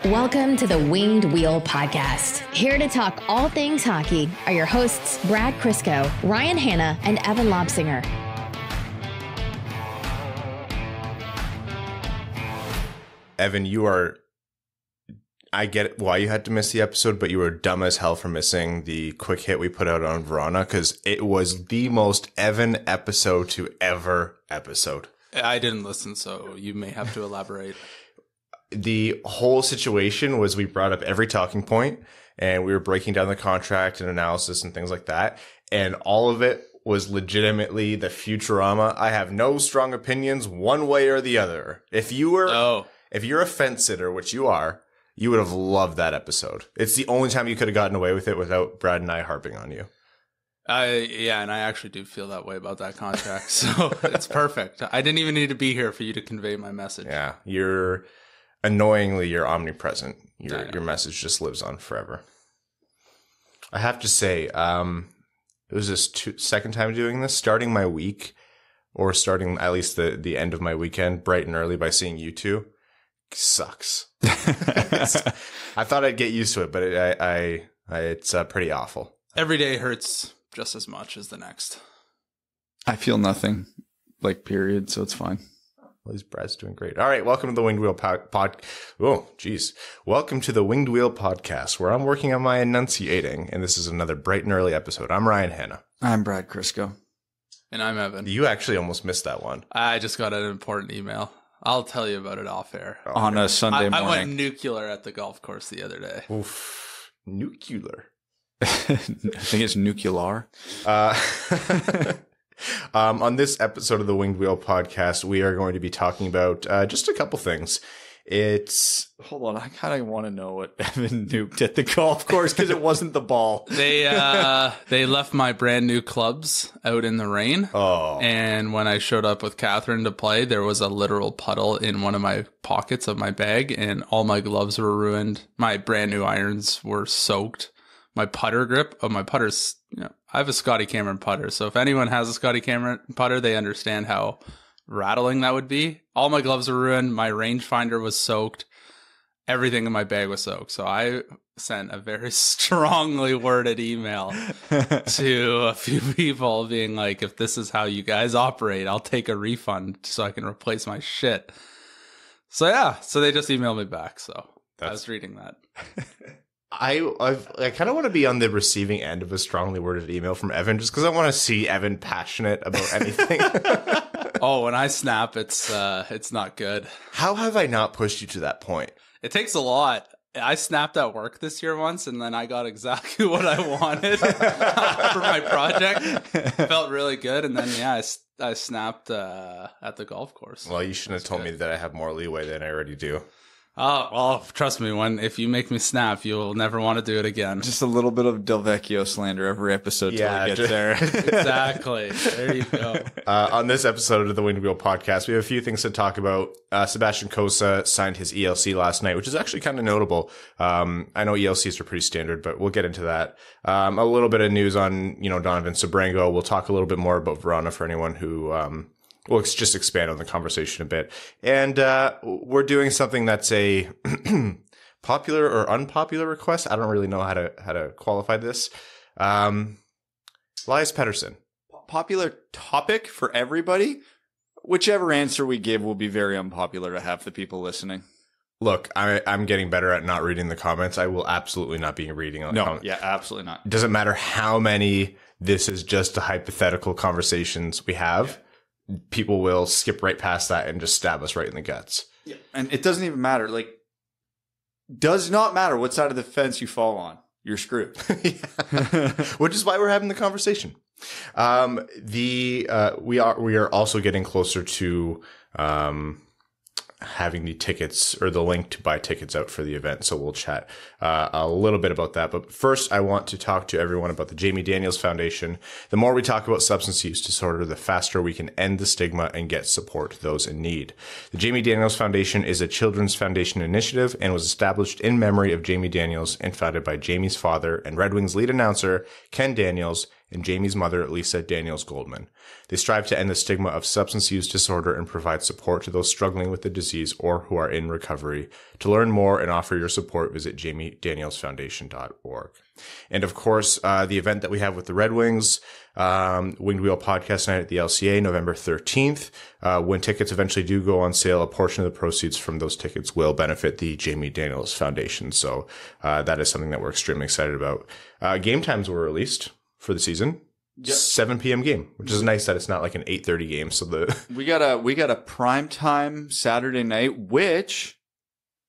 Welcome to the Winged Wheel Podcast. Here to talk all things hockey are your hosts, Brad Crisco, Ryan Hanna, and Evan Lobsinger. Evan, I get why you had to miss the episode, but you were dumb as hell for missing the quick hit we put out on Verona because it was the most Evan episode to ever episode. I didn't listen, so you may have to elaborate. The whole situation was we brought up every talking point and we were breaking down the contract and analysis and things like that. And all of it was legitimately the Futurama. I have no strong opinions one way or the other. If you're a fence sitter, which you are, you would have loved that episode. It's the only time you could have gotten away with it without Brad and I harping on you. Yeah, and I actually do feel that way about that contract. So it's perfect. I didn't even need to be here for you to convey my message. Yeah, you're omnipresent. Your message just lives on forever. I have to say, it was this second time doing this, starting my week or starting at least the end of my weekend bright and early by seeing you two sucks. I thought I'd get used to it, but it's pretty awful. Every day hurts just as much as the next. I feel nothing, period, so it's fine. Well, Brad's doing great. All right, welcome to the Winged Wheel Welcome to the Winged Wheel Podcast, where I'm working on my enunciating, and this is another bright and early episode. I'm Ryan Hanna. I'm Brad Crisco. And I'm Evan. You actually almost missed that one. I just got an important email. I'll tell you about it off air. On a Sunday morning. I went nuclear at the golf course the other day. Oof. Nuclear. I think it's nuclear. On this episode of the Winged Wheel Podcast, we are going to be talking about just a couple things. Hold on, I kind of want to know what Evan nuked at the golf course because it wasn't the ball. They left my brand new clubs out in the rain. Oh. And when I showed up with Catherine to play, there was a literal puddle in one of my pockets of my bag, and all my gloves were ruined. My brand new irons were soaked. My putter grip of my putters, I have a Scotty Cameron putter. So if anyone has a Scotty Cameron putter, they understand how rattling that would be. All my gloves were ruined. My rangefinder was soaked. Everything in my bag was soaked. So I sent a very strongly worded email to a few people being like, if this is how you guys operate, I'll take a refund so I can replace my shit. So yeah, so they just emailed me back. So I was reading that. I kind of want to be on the receiving end of a strongly worded email from Evan just because I want to see Evan passionate about anything. Oh, when I snap, it's not good. How have I not pushed you to that point? It takes a lot. I snapped at work this year once, and then I got exactly what I wanted for my project. Felt really good, and then I snapped at the golf course. Well, you shouldn't have told me that I have more leeway than I already do. Oh, well, trust me, if you make me snap, you'll never want to do it again. Just a little bit of Del Vecchio slander every episode till it gets there. Exactly. There you go. On this episode of the Winged Wheel Podcast, we have a few things to talk about. Sebastian Cossa signed his ELC last night, which is actually kind of notable. I know ELCs are pretty standard, but we'll get into that. A little bit of news on, Donovan Sebrango. We'll talk a little bit more about Verona for anyone who we'll just expand on the conversation a bit. And we're doing something that's a popular or unpopular request. I don't really know how to qualify this. Elias Petterson. Popular topic for everybody. Whichever answer we give will be very unpopular to half the people listening. Look, I'm getting better at not reading the comments. I will absolutely not be reading on the comments. Yeah, absolutely not. It doesn't matter how many this is just a hypothetical conversations we have. Yeah. People will skip right past that and just stab us right in the guts. Yeah. And it doesn't even matter. Does not matter what side of the fence you fall on. You're screwed. Which is why we're having the conversation. We are also getting closer to having the tickets or the link to buy tickets out for the event. So we'll chat a little bit about that. But first, I want to talk to everyone about the Jamie Daniels Foundation. The more we talk about substance use disorder, the faster we can end the stigma and get support to those in need. The Jamie Daniels Foundation is a children's foundation initiative and was established in memory of Jamie Daniels and founded by Jamie's father and Red Wings lead announcer, Ken Daniels, and Jamie's mother, Lisa Daniels Goldman. They strive to end the stigma of substance use disorder and provide support to those struggling with the disease or who are in recovery. To learn more and offer your support, visit jamiedanielsfoundation.org. And of course, the event that we have with the Red Wings, Winged Wheel Podcast Night at the LCA, November 13th. When tickets eventually do go on sale, a portion of the proceeds from those tickets will benefit the Jamie Daniels Foundation. So that is something that we're extremely excited about. Game times were released for the season. Yep. 7 p.m. game, which is nice that it's not like an 8:30 game. So we got a prime time Saturday night, which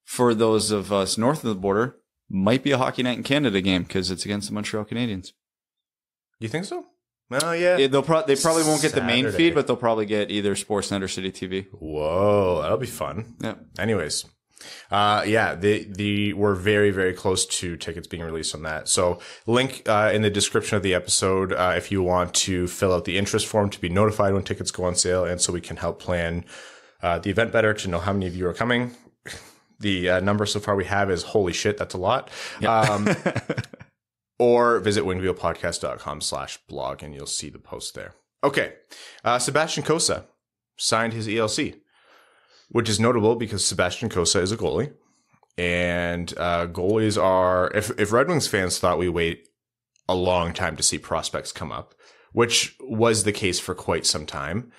for those of us north of the border might be a Hockey Night in Canada game because it's against the Montreal Canadiens. You think so? Oh, yeah. They probably won't get the main feed, but they'll probably get either Sportsnet or City TV. Whoa, that'll be fun. Yeah. Anyways, we're very, very close to tickets being released on that. So link in the description of the episode if you want to fill out the interest form to be notified when tickets go on sale, and so we can help plan the event better to know how many of you are coming. The number so far we have is holy shit, that's a lot. Yep. Or visit wingedwheelpodcast.com/blog and you'll see the post there. Okay. Sebastian Cossa signed his ELC, which is notable because Sebastian Cossa is a goalie. And goalies are, if Red Wings fans thought we wait a long time to see prospects come up, which was the case for quite some time,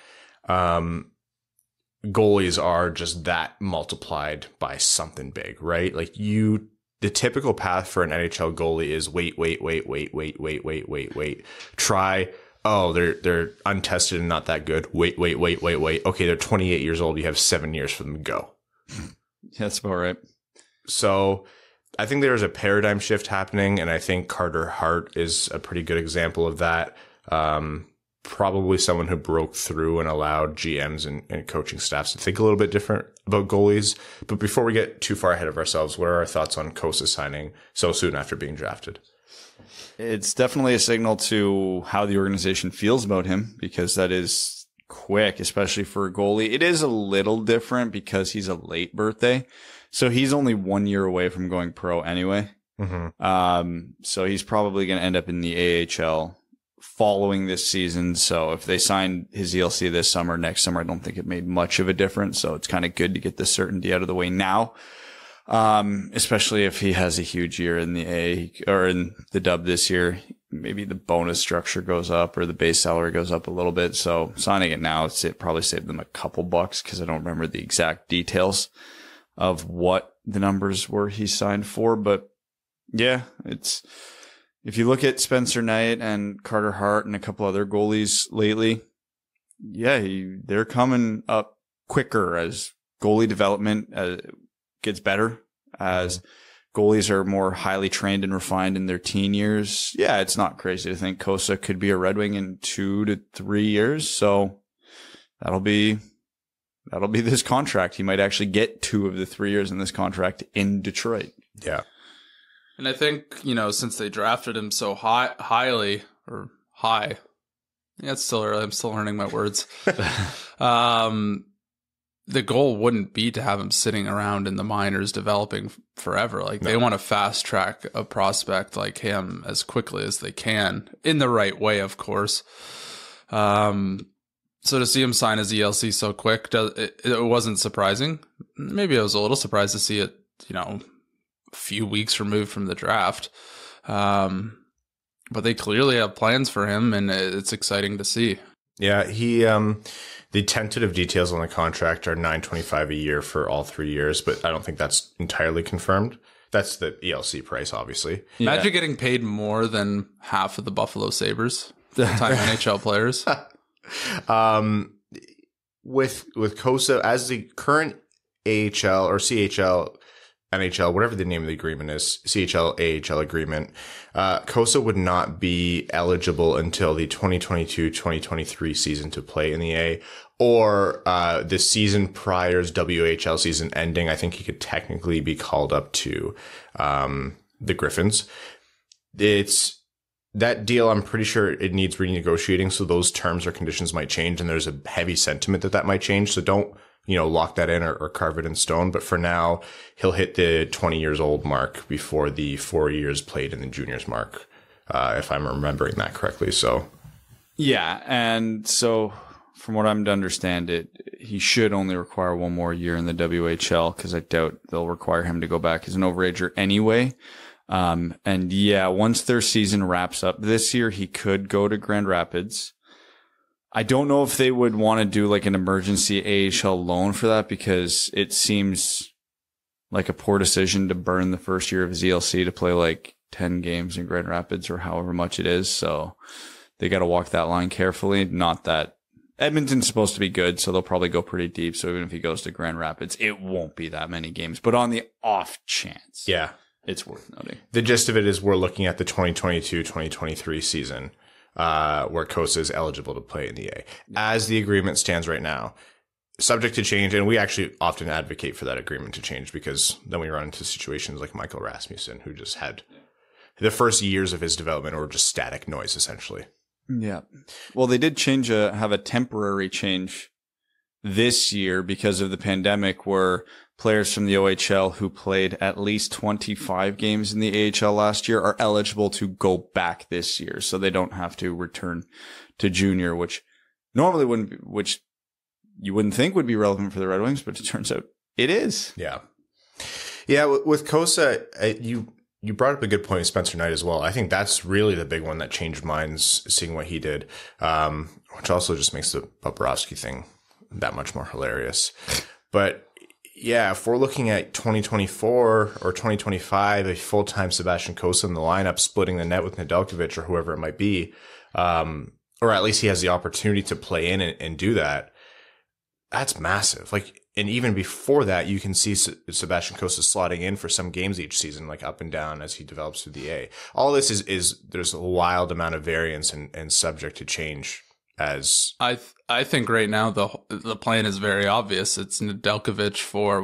goalies are just that multiplied by something big, right? Like the typical path for an NHL goalie is wait. Try. Oh, they're untested and not that good. Wait. Okay, they're 28 years old. You have 7 years for them to go. That's about right. So I think there's a paradigm shift happening, and I think Carter Hart is a pretty good example of that. Probably someone who broke through and allowed GMs and coaching staffs to think a little bit different about goalies. But before we get too far ahead of ourselves, what are our thoughts on Cossa signing so soon after being drafted? It's definitely a signal to how the organization feels about him, because that is quick, especially for a goalie. It is a little different because he's a late birthday. So he's only 1 year away from going pro anyway. Mm-hmm. So he's probably going to end up in the AHL following this season. So if they signed his ELC this summer, next summer, I don't think it made much of a difference. So it's kind of good to get the certainty out of the way now. Especially if he has a huge year in the A or in the dub this year, maybe the bonus structure goes up or the base salary goes up a little bit. So signing it now, it probably saved them a couple bucks because I don't remember the exact details of what the numbers were he signed for. But yeah, if you look at Spencer Knight and Carter Hart and a couple other goalies lately, yeah, they're coming up quicker as goalie development gets better, as goalies are more highly trained and refined in their teen years. Yeah, it's not crazy to think Cossa could be a Red Wing in 2 to 3 years. So that'll be this contract. He might actually get 2 of the 3 years in this contract in Detroit. Yeah. And I think, since they drafted him so highly, yeah, it's still early. I'm still learning my words. The goal wouldn't be to have him sitting around in the minors developing forever. Like they want to fast track a prospect like him as quickly as they can, in the right way, of course. So to see him sign his ELC so quick, it wasn't surprising. Maybe I was a little surprised to see it, a few weeks removed from the draft. But they clearly have plans for him, and it's exciting to see. Yeah, the tentative details on the contract are $925 a year for all 3 years, but I don't think that's entirely confirmed. That's the ELC price, obviously. Imagine getting paid more than half of the Buffalo Sabres, full-time NHL players. With Cossa as the current AHL or CHL, NHL, whatever the name of the agreement is, CHL, AHL agreement, Cossa would not be eligible until the 2022-2023 season to play in the A, or the season prior's WHL season ending. I think he could technically be called up to the Griffins. It's that deal. I'm pretty sure it needs renegotiating, so those terms or conditions might change, and there's a heavy sentiment that might change. So don't lock that in or carve it in stone. But for now, he'll hit the 20 years old mark before the 4 years played in the juniors mark. if I'm remembering that correctly. So, yeah. And so from what I'm to understand he should only require one more year in the WHL, because I doubt they'll require him to go back as an overager anyway. And yeah, once their season wraps up this year, he could go to Grand Rapids. I don't know if they would want to do like an emergency AHL loan for that, because it seems like a poor decision to burn the first year of his ELC to play like 10 games in Grand Rapids or however much it is. So they got to walk that line carefully. Not that Edmonton's supposed to be good, so they'll probably go pretty deep. So even if he goes to Grand Rapids, it won't be that many games. But on the off chance, yeah, it's worth noting. The gist of it is we're looking at the 2022-2023 season, where Cossa is eligible to play in the A. As the agreement stands right now, subject to change, and we actually often advocate for that agreement to change, because then we run into situations like Michael Rasmussen, who just had the first years of his development were just static noise, essentially. Yeah. Well, they did have a temporary change this year because of the pandemic, where players from the OHL who played at least 25 games in the AHL last year are eligible to go back this year. So they don't have to return to junior, which normally which you wouldn't think would be relevant for the Red Wings, but it turns out it is. Yeah. Yeah. With Cossa, you brought up a good point, Spencer Knight, as well. I think that's really the big one that changed minds, seeing what he did, which also just makes the Bobrovsky thing that much more hilarious. But yeah, if we're looking at 2024 or 2025, a full-time Sebastian Cossa in the lineup, splitting the net with Nedeljkovic or whoever it might be, or at least he has the opportunity to play in and do that, that's massive. Like, and even before that, you can see Sebastian Cossa slotting in for some games each season, like up and down as he develops through the A. All this is there's a wild amount of variance and subject to change. As I think right now the plan is very obvious. It's Nedeljkovic for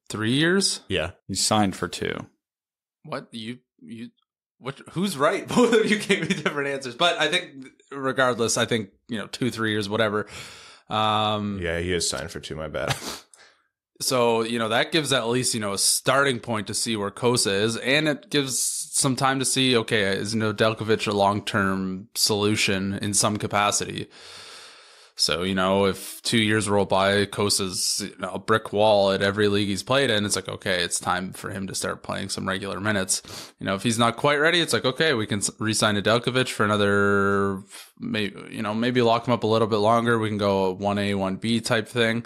3 years? Yeah, he's signed for 2. What who's right? Both of you gave me different answers, but I think regardless, I think 2-3 years, whatever. Yeah, he is signed for 2. My bad. So, that gives at least, a starting point to see where Cossa is. And it gives some time to see, okay, is Nedeljkovic a long-term solution in some capacity? So, if 2 years roll by, Kossa's a brick wall at every league he's played in, it's like, okay, it's time for him to start playing some regular minutes. If he's not quite ready, it's like, okay, we can re-sign Nedeljkovic for another, maybe lock him up a little bit longer. We can go a 1A, 1B type thing.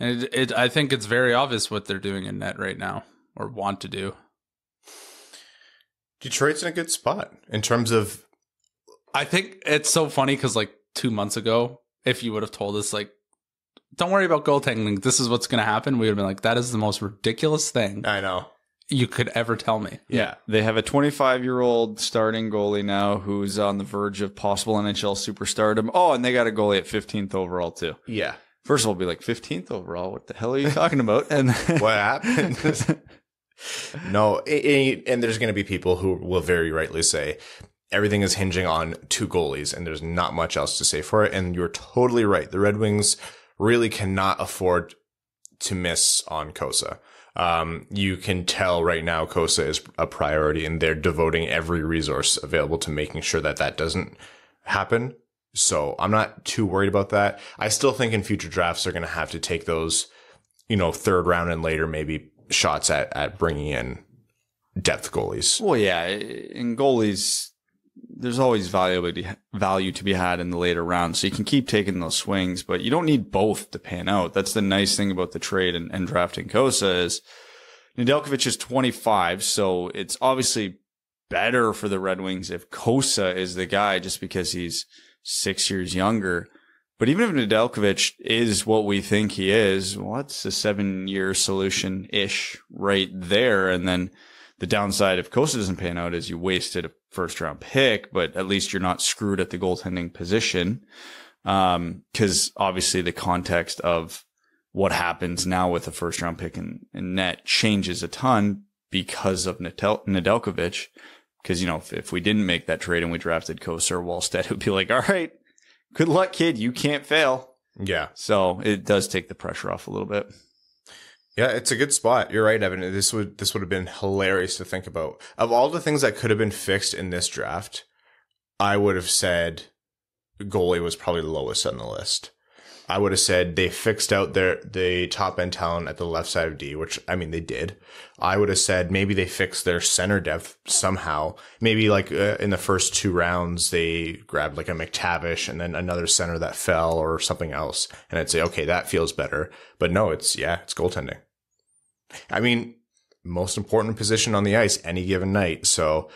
And I think it's very obvious what they're doing in net right now, or want to do. Detroit's in a good spot in terms of... I think it's so funny because 2 months ago, if you would have told us, don't worry about goaltending, this is what's going to happen, we would have been like, that is the most ridiculous thing I know you could ever tell me. Yeah. They have a 25-year-old starting goalie now who's on the verge of possible NHL superstardom. Oh, and they got a goalie at 15th overall, too. Yeah. First of all, be like, 15th overall? What the hell are you talking about? And what happened? No, and there's going to be people who will very rightly say everything is hinging on 2 goalies, and there's not much else to say for it. And you're totally right. The Red Wings really cannot afford to miss on Cossa. You can tell right now Cossa is a priority, and they're devoting every resource available to making sure that doesn't happen. So I'm not too worried about that. I still think in future drafts they're going to have to take those, 3rd round and later maybe shots at bringing in depth goalies. Well, yeah, in goalies, there's always value to be had in the later rounds. So you can keep taking those swings, but you don't need both to pan out. That's the nice thing about the trade and drafting Cossa is Nedeljkovic is 25. So it's obviously better for the Red Wings if Cossa is the guy just because he's 6 years younger. But even if Nedeljkovic is what we think he is, what's a 7-year solution-ish right there? And then the downside if Cossa doesn't pan out is you wasted a first-round pick, but at least you're not screwed at the goaltending position. Because obviously the context of what happens now with a first-round pick in net changes a ton because of Nedeljkovic. Because, if we didn't make that trade and we drafted Cossa or Wallstedt, it would be like, all right, good luck, kid. You can't fail. Yeah. So it does take the pressure off a little bit. Yeah, it's a good spot. You're right, Evan. This would have been hilarious to think about. Of all the things that could have been fixed in this draft, I would have said goalie was probably the lowest on the list. I would have said they fixed out the top end talent at the left side of D, which, I mean, they did. I would have said maybe they fixed their center depth somehow. Maybe like in the first 2 rounds, they grabbed like a McTavish and then another center that fell or something else. And I'd say, okay, that feels better. But no, it's goaltending. I mean, most important position on the ice any given night. So,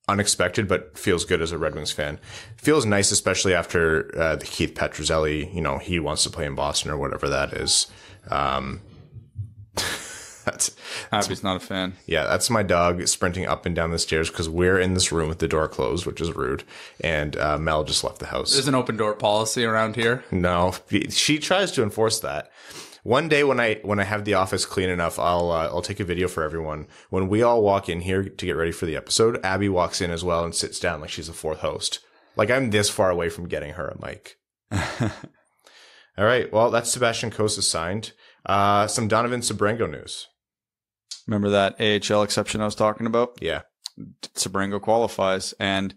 unexpected, but feels good as a Red Wings fan. Feels nice, especially after the Keith Petruzzelli, he wants to play in Boston or whatever that is. Abby's not a fan. Yeah, that's my dog sprinting up and down the stairs because we're in this room with the door closed, which is rude. And Mel just left the house. There's an open door policy around here. No, she tries to enforce that. One day when I have the office clean enough, I'll take a video for everyone. When we all walk in here to get ready for the episode, Abby walks in as well and sits down like she's the 4th host. Like I'm this far away from getting her a mic. All right. Well, that's Sebastian Cossa signed. Some Donovan Sebrango news. Remember that AHL exception I was talking about? Yeah. Sebrango qualifies. And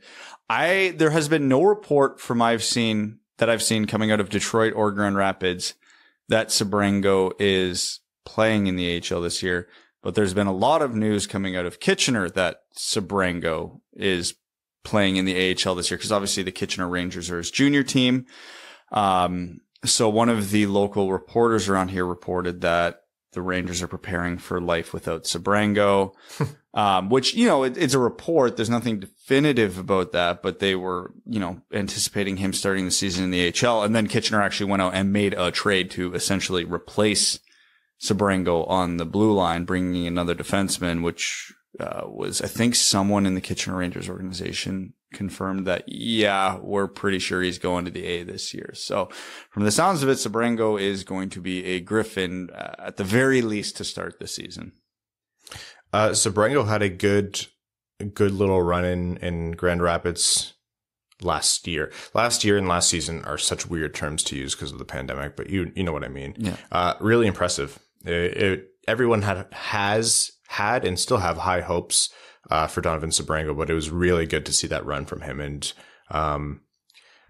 there has been no report I've seen coming out of Detroit or Grand Rapids that Sebrango is playing in the AHL this year. But there's been a lot of news coming out of Kitchener that Sebrango is playing in the AHL this year because obviously the Kitchener Rangers are his junior team. So one of the local reporters around here reported that the Rangers are preparing for life without Sebrango, which, it's a report. There's nothing definitive about that, but they were, anticipating him starting the season in the AHL. And then Kitchener actually went out and made a trade to essentially replace Sebrango on the blue line, bringing another defenseman, which was, I think, someone in the Kitchener Rangers organization confirmed that, yeah, we're pretty sure he's going to the A this year. So from the sounds of it, Sebrango is going to be a Griffin at the very least to start the season. Sebrango had a good little run in Grand Rapids last year. Last year and last season are such weird terms to use because of the pandemic, but you know what I mean. Yeah. Really impressive. Everyone has had and still have high hopes for Donovan Sebrango, but it was really good to see that run from him and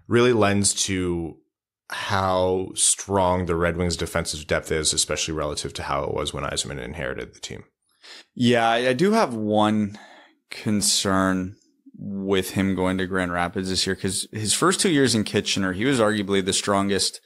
really lends to how strong the Red Wings defensive depth is, especially relative to how it was when Yzerman inherited the team. Yeah, I do have one concern with him going to Grand Rapids this year because his first 2 years in Kitchener, he was arguably the strongest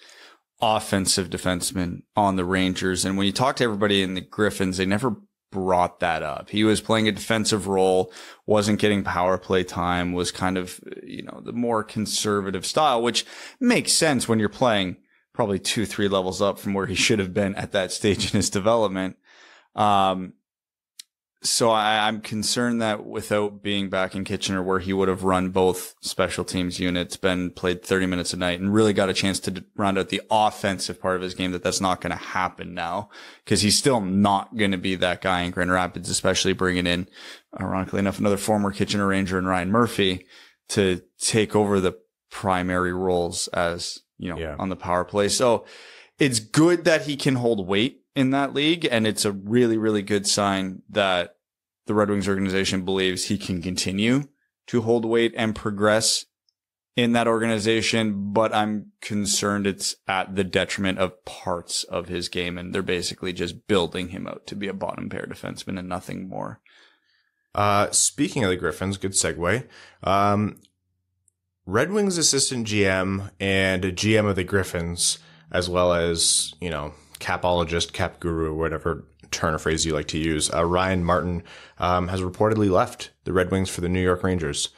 offensive defenseman on the Rangers. And when you talk to everybody in the Griffins, they never brought that up. He was playing a defensive role, wasn't getting power play time, was kind of, the more conservative style, which makes sense when you're playing probably 2-3 levels up from where he should have been at that stage in his development. So I'm concerned that without being back in Kitchener where he would have run both special teams units, played 30 minutes a night and really got a chance to round out the offensive part of his game, that's not going to happen now because he's still not going to be that guy in Grand Rapids, especially bringing in, ironically enough, another former Kitchener Ranger and Ryan Murphy to take over the primary roles as, on the power play. So it's good that he can hold weight in that league. And it's a really, really good sign that the Red Wings organization believes he can continue to hold weight and progress in that organization. But I'm concerned it's at the detriment of parts of his game. And they're basically just building him out to be a bottom pair defenseman and nothing more. Speaking of the Griffins, good segue. Red Wings assistant GM and a GM of the Griffins, as well as, capologist, cap guru, whatever turn or phrase you like to use, Ryan Martin has reportedly left the Red Wings for the New York Rangers.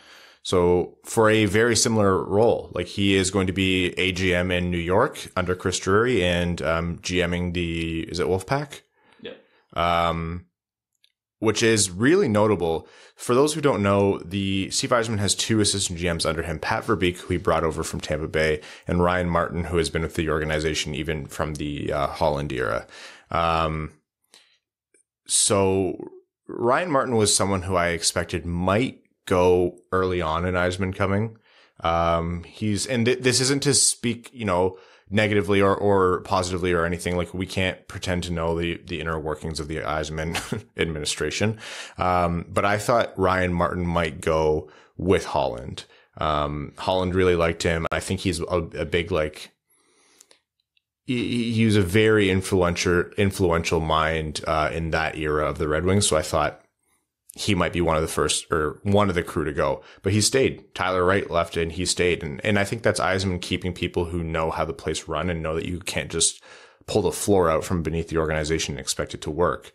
So for a very similar role, like he is going to be a GM in New York under Chris Drury and GMing is it Wolfpack? Yeah. Which is really notable. For those who don't know, Steve Yzerman has 2 assistant GMs under him, Pat Verbeek, who he brought over from Tampa Bay, and Ryan Martin, who has been with the organization even from the Holland era. So Ryan Martin was someone who I expected might go early on in Yzerman coming. This isn't to speak, negatively or positively or anything. Like, we can't pretend to know the inner workings of the Yzerman administration. But I thought Ryan Martin might go with Holland. Holland really liked him. I think he's a big, like, he was a very influential mind in that era of the Red Wings. So I thought he might be one of the first, or one of the crew to go, but he stayed. Tyler Wright left and he stayed. And I think that's Yzerman keeping people who know how the place run and know that you can't just pull the floor out from beneath the organization and expect it to work.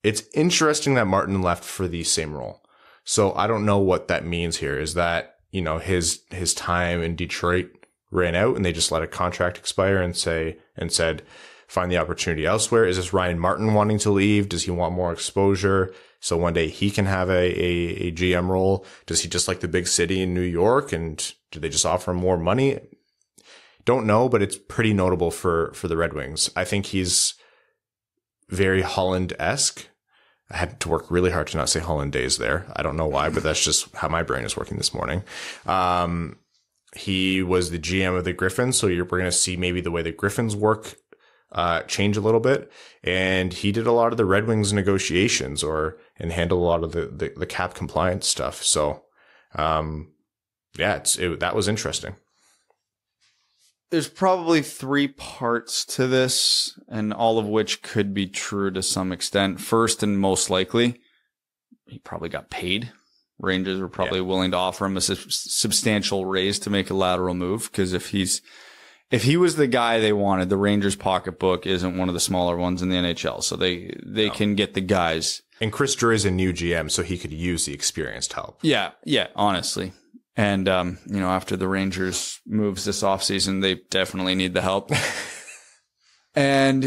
It's interesting that Martin left for the same role. So I don't know what that means here. Is that, you know, his time in Detroit ran out and they just let a contract expire and said, find the opportunity elsewhere? Is this Ryan Martin wanting to leave? Does he want more exposure so one day he can have a GM role? Does he just like the big city in New York, and do they just offer him more money? Don't know, but it's pretty notable for the Red Wings. I think he's very Holland-esque. I had to work really hard to not say Hollandaise there. I don't know why, but that's just how my brain is working this morning. He was the GM of the Griffins, so we're going to see maybe the way the Griffins work change a little bit. And he did a lot of the Red Wings negotiations and handled a lot of the cap compliance stuff. So, that was interesting. There's probably three parts to this, and all of which could be true to some extent. First, and most likely, he probably got paid. Rangers were probably willing to offer him a substantial raise to make a lateral move, because if he was the guy they wanted, the Rangers pocketbook isn't one of the smaller ones in the NHL, so they can get the guys. And Chris Drury is a new GM, so he could use the experienced help. Yeah, honestly. And, after the Rangers moves this offseason, they definitely need the help. And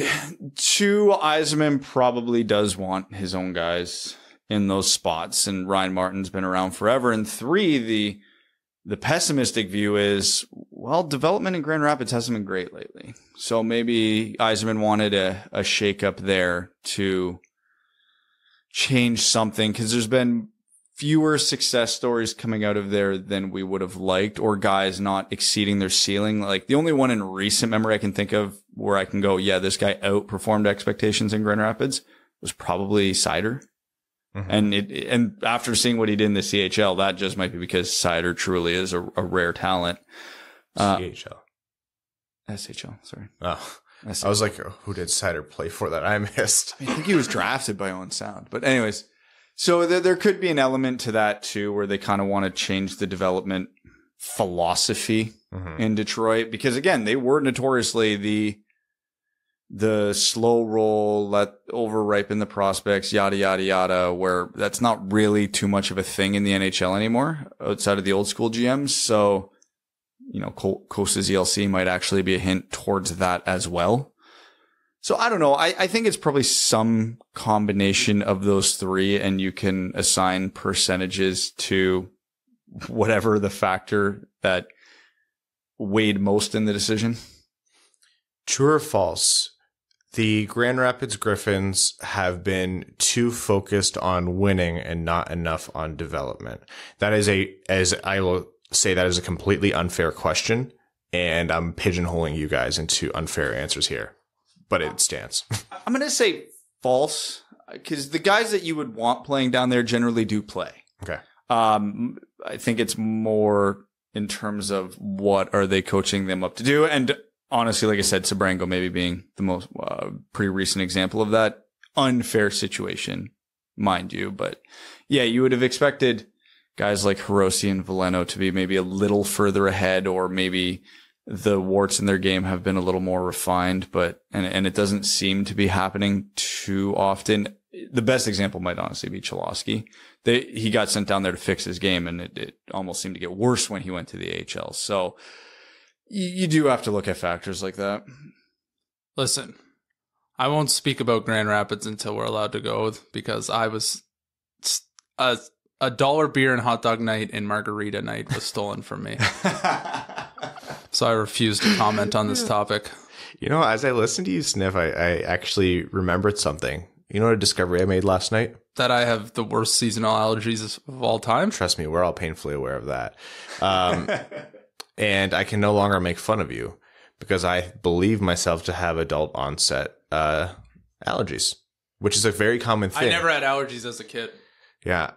two, Yzerman probably does want his own guys in those spots, and Ryan Martin's been around forever. And three, the pessimistic view is, well, development in Grand Rapids hasn't been great lately. So maybe Yzerman wanted a shakeup there to change something, because there's been fewer success stories coming out of there than we would have liked, or guys not exceeding their ceiling. Like, the only one in recent memory I can think of where I can go, yeah, this guy outperformed expectations in Grand Rapids was probably Seider. Mm-hmm. And after seeing what he did in the CHL, that just might be because Seider truly is a rare talent. SHL, sorry. Oh, SHL. I was like, who did Seider play for that I missed? I think he was drafted by Owen Sound. But anyways, so there could be an element to that too, where they kind of want to change the development philosophy in Detroit, because again, they were notoriously the slow roll, let over ripen the prospects, yada, yada, yada, where that's not really too much of a thing in the NHL anymore outside of the old school GMs. So, Cossa's ELC might actually be a hint towards that as well. So I don't know. I think it's probably some combination of those three, and you can assign percentages to whatever the factor that weighed most in the decision. True or false? The Grand Rapids Griffins have been too focused on winning and not enough on development. That is I will say that is a completely unfair question, and I'm pigeonholing you guys into unfair answers here, but it stands. I'm going to say false, because the guys that you would want playing down there generally do play. Okay. I think it's more in terms of what are they coaching them up to do. And honestly, like I said, Sabrango maybe being the most pretty recent example of that unfair situation, mind you. But yeah, you would have expected guys like Hirose and Veleno to be maybe a little further ahead, or maybe the warts in their game have been a little more refined, but and it doesn't seem to be happening too often. The best example might honestly be Cholowski. He got sent down there to fix his game, and it almost seemed to get worse when he went to the AHL. So you do have to look at factors like that. Listen, I won't speak about Grand Rapids until we're allowed to go, because I was a dollar beer and hot dog night and margarita night was stolen from me. So I refuse to comment on this topic. As I listened to you sniff, I actually remembered something. You know what a discovery I made last night? That I have the worst seasonal allergies of all time. Trust me, we're all painfully aware of that. and I can no longer make fun of you because I believe myself to have adult onset allergies, which is a very common thing. I never had allergies as a kid. Yeah.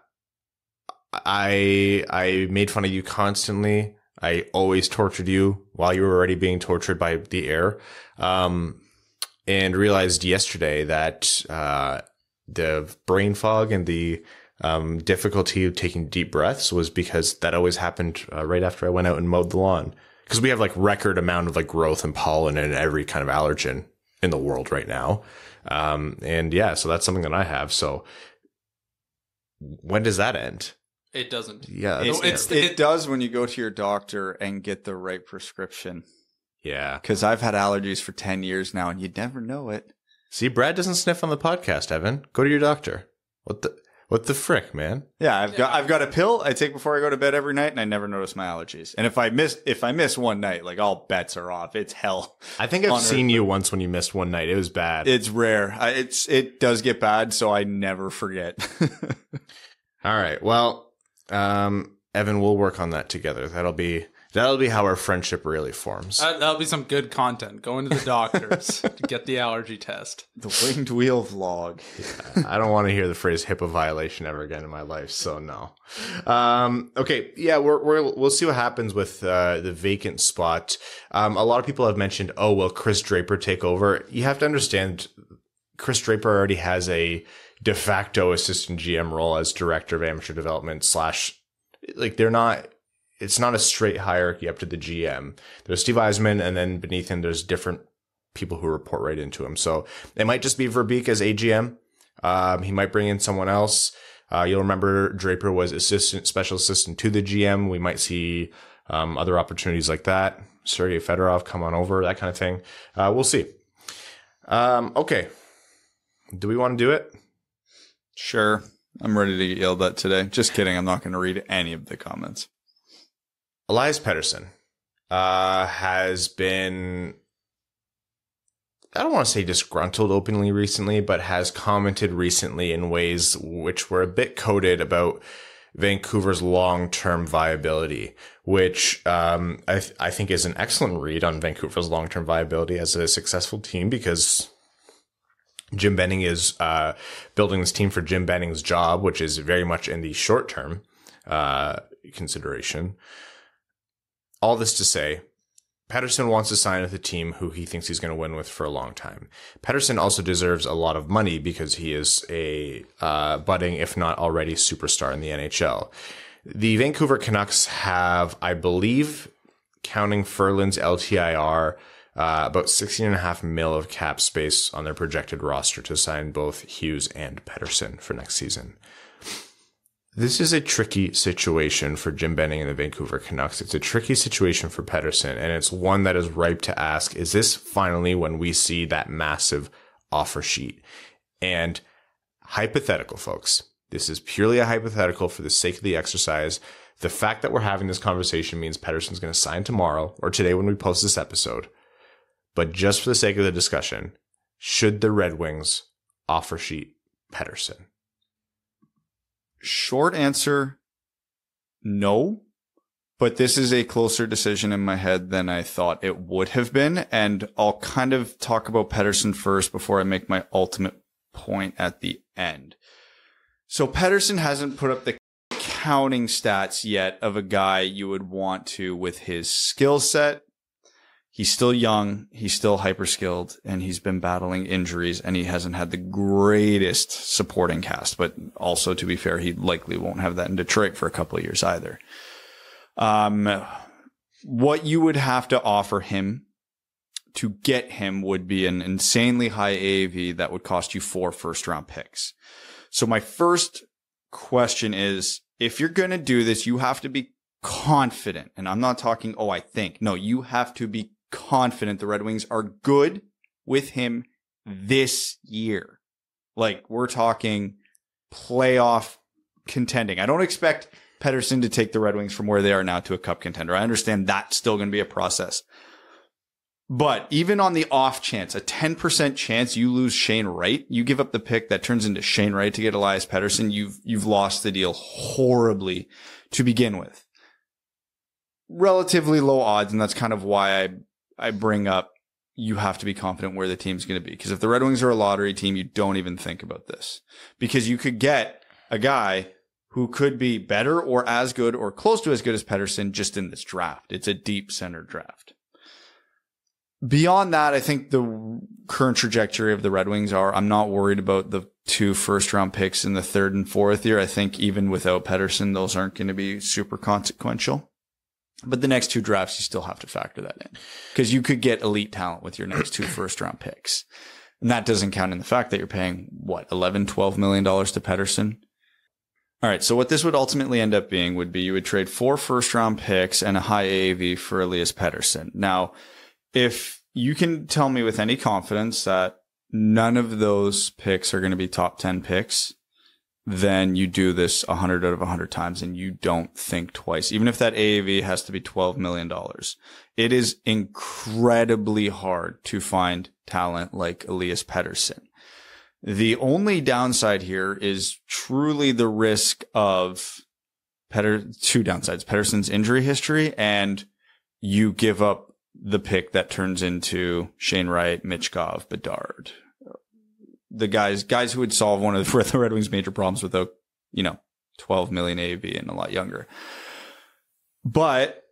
I made fun of you constantly. I always tortured you while you were already being tortured by the air. And realized yesterday that the brain fog and the difficulty of taking deep breaths was because that always happened right after I went out and mowed the lawn. Because we have like record amount of like growth and pollen and every kind of allergen in the world right now. And yeah, so that's something that I have. So when does that end? It doesn't. Yeah. It does when you go to your doctor and get the right prescription. Yeah. Because I've had allergies for 10 years now and you'd never know it. See, Brad doesn't sniff on the podcast, Evan. Go to your doctor. What the frick, man? Yeah, I've got a pill I take before I go to bed every night and I never notice my allergies. And if I miss one night, like all bets are off. It's hell. I think I've seen you once when you missed one night. It was bad. It's rare. It does get bad, so I never forget. All right. Well, Evan, we'll work on that together. That'll be how our friendship really forms. That'll be some good content. Going to the doctors to get the allergy test. The winged wheel vlog. Yeah, I don't want to hear the phrase HIPAA violation ever again in my life. So no. Okay. Yeah, we'll see what happens with the vacant spot. A lot of people have mentioned, oh, will Chris Draper take over? You have to understand, Chris Draper already has a de facto assistant GM role as director of amateur development / like it's not a straight hierarchy up to the GM. There's Steve Yzerman, and then beneath him, there's different people who report right into him. So it might just be Verbeek as AGM. He might bring in someone else. You'll remember Draper was special assistant to the GM. We might see other opportunities like that. Sergei Fedorov come on over, that kind of thing. We'll see. Okay. Do we want to do it? Sure. I'm ready to get yelled at today. Just kidding. I'm not going to read any of the comments. Elias Petterson has been, I don't want to say disgruntled openly recently, but has commented recently in ways which were a bit coded about Vancouver's long-term viability, which I think is an excellent read on Vancouver's long-term viability as a successful team, because Jim Benning is building this team for Jim Benning's job, which is very much in the short-term consideration. All this to say, Petterson wants to sign with a team who he thinks he's going to win with for a long time. Petterson also deserves a lot of money because he is a budding, if not already, superstar in the NHL. The Vancouver Canucks have, I believe, counting Ferland's LTIR, about $16.5 million of cap space on their projected roster to sign both Hughes and Petterson for next season. This is a tricky situation for Jim Benning and the Vancouver Canucks. It's a tricky situation for Petterson, and it's one that is ripe to ask, is this finally when we see that massive offer sheet? And hypothetical, folks. This is purely a hypothetical for the sake of the exercise. The fact that we're having this conversation means Pettersson's going to sign tomorrow or today when we post this episode. But just for the sake of the discussion, should the Red Wings offer sheet Petterson? Short answer, no. But this is a closer decision in my head than I thought it would have been. And I'll kind of talk about Pettersson first before I make my ultimate point at the end. So Pettersson hasn't put up the counting stats yet of a guy you would want to with his skill set. He's still young, he's still hyper skilled, and he's been battling injuries, and he hasn't had the greatest supporting cast. But also, to be fair, he likely won't have that in Detroit for a couple of years either. What you would have to offer him to get him would be an insanely high AAV that would cost you 4 first-round picks. So my first question is, if you're going to do this, you have to be confident. And I'm not talking, I think. No, you have to be confident the Red Wings are good with him this year. Like, we're talking playoff contending. I don't expect Pettersson to take the Red Wings from where they are now to a cup contender. I understand that's still going to be a process. But even on the off chance, a 10% chance you lose Shane Wright, you give up the pick that turns into Shane Wright to get Elias Pettersson, you've lost the deal horribly to begin with. relatively low odds, and that's kind of why I bring up you have to be confident where the team's going to be. Because if the Red Wings are a lottery team, you don't even think about this. Because you could get a guy who could be better or as good or close to as good as Pettersson just in this draft. It's a deep center draft. Beyond that, I think the current trajectory of the Red Wings I'm not worried about the 2 first-round picks in the 3rd and 4th year. I think even without Pettersson, those aren't going to be super consequential. But the next 2 drafts, you still have to factor that in. Because you could get elite talent with your next 2 first-round picks. And that doesn't count in the fact that you're paying, $11, $12 million to Pettersson? All right, so what this would ultimately end up being would be you would trade 4 first-round picks and a high AAV for Elias Pettersson. Now, if you can tell me with any confidence that none of those picks are going to be top 10 picks, then you do this 100 out of 100 times and you don't think twice. Even if that AAV has to be $12 million, it is incredibly hard to find talent like Elias Pettersson. The only downside here is truly the risk of 2 downsides: Pettersson's injury history, and you give up the pick that turns into Shane Wright, Michkov, Bedard. The guys who would solve one of the Red Wings' major problems without, 12 million AAV and a lot younger. But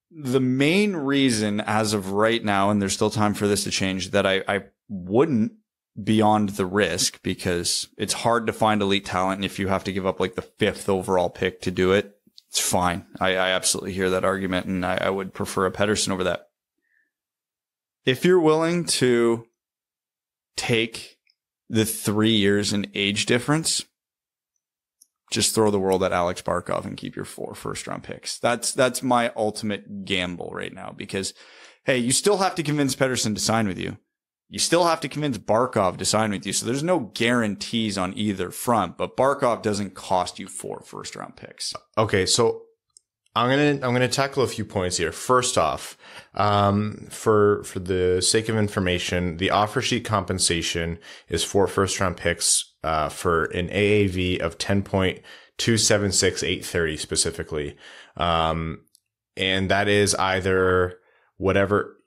the main reason as of right now, and there's still time for this to change, that I wouldn't, beyond the risk, because it's hard to find elite talent. And if you have to give up like the 5th overall pick to do it, it's fine. I absolutely hear that argument, and I would prefer a Pettersson over that. If you're willing to take the 3 years in age difference, just throw the world at Alex Barkov and keep your 4 first-round picks. That's my ultimate gamble right now, because, hey, you still have to convince Pettersson to sign with you. You still have to convince Barkov to sign with you. So there's no guarantees on either front, but Barkov doesn't cost you 4 first-round picks. Okay, so I'm gonna tackle a few points here. First off, for the sake of information, the offer sheet compensation is 4 first-round picks for an AAV of 10.276830 specifically, and that is either whatever.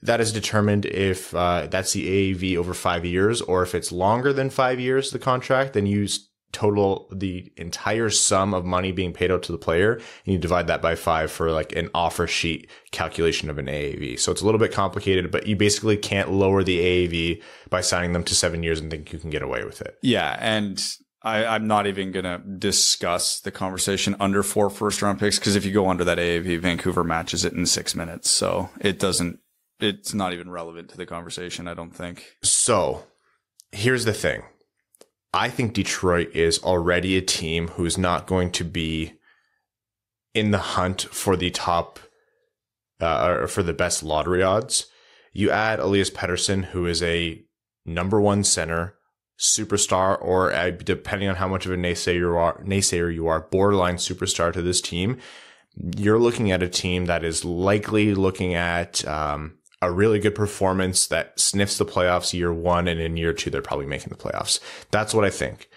That is determined if that's the AAV over 5 years, or if it's longer than 5 years, the contract, then you total the entire sum of money being paid out to the player, and you divide that by 5 for like an offer sheet calculation of an AAV. So it's a little bit complicated, but you basically can't lower the AAV by signing them to 7 years and think you can get away with it. Yeah, and I'm not even going to discuss the conversation under 4 first-round picks, because if you go under that AAV, Vancouver matches it in 6 minutes. So it's not even relevant to the conversation, I don't think. So here's the thing. I think Detroit is already a team who's not going to be in the hunt for the top, or for the best lottery odds. You add Elias Pettersson, who is a number 1 center, superstar, or depending on how much of a naysayer you are, borderline superstar to this team. You're looking at a team that is likely looking at a really good performance that sniffs the playoffs year 1, and in year 2, they're probably making the playoffs. That's what I think.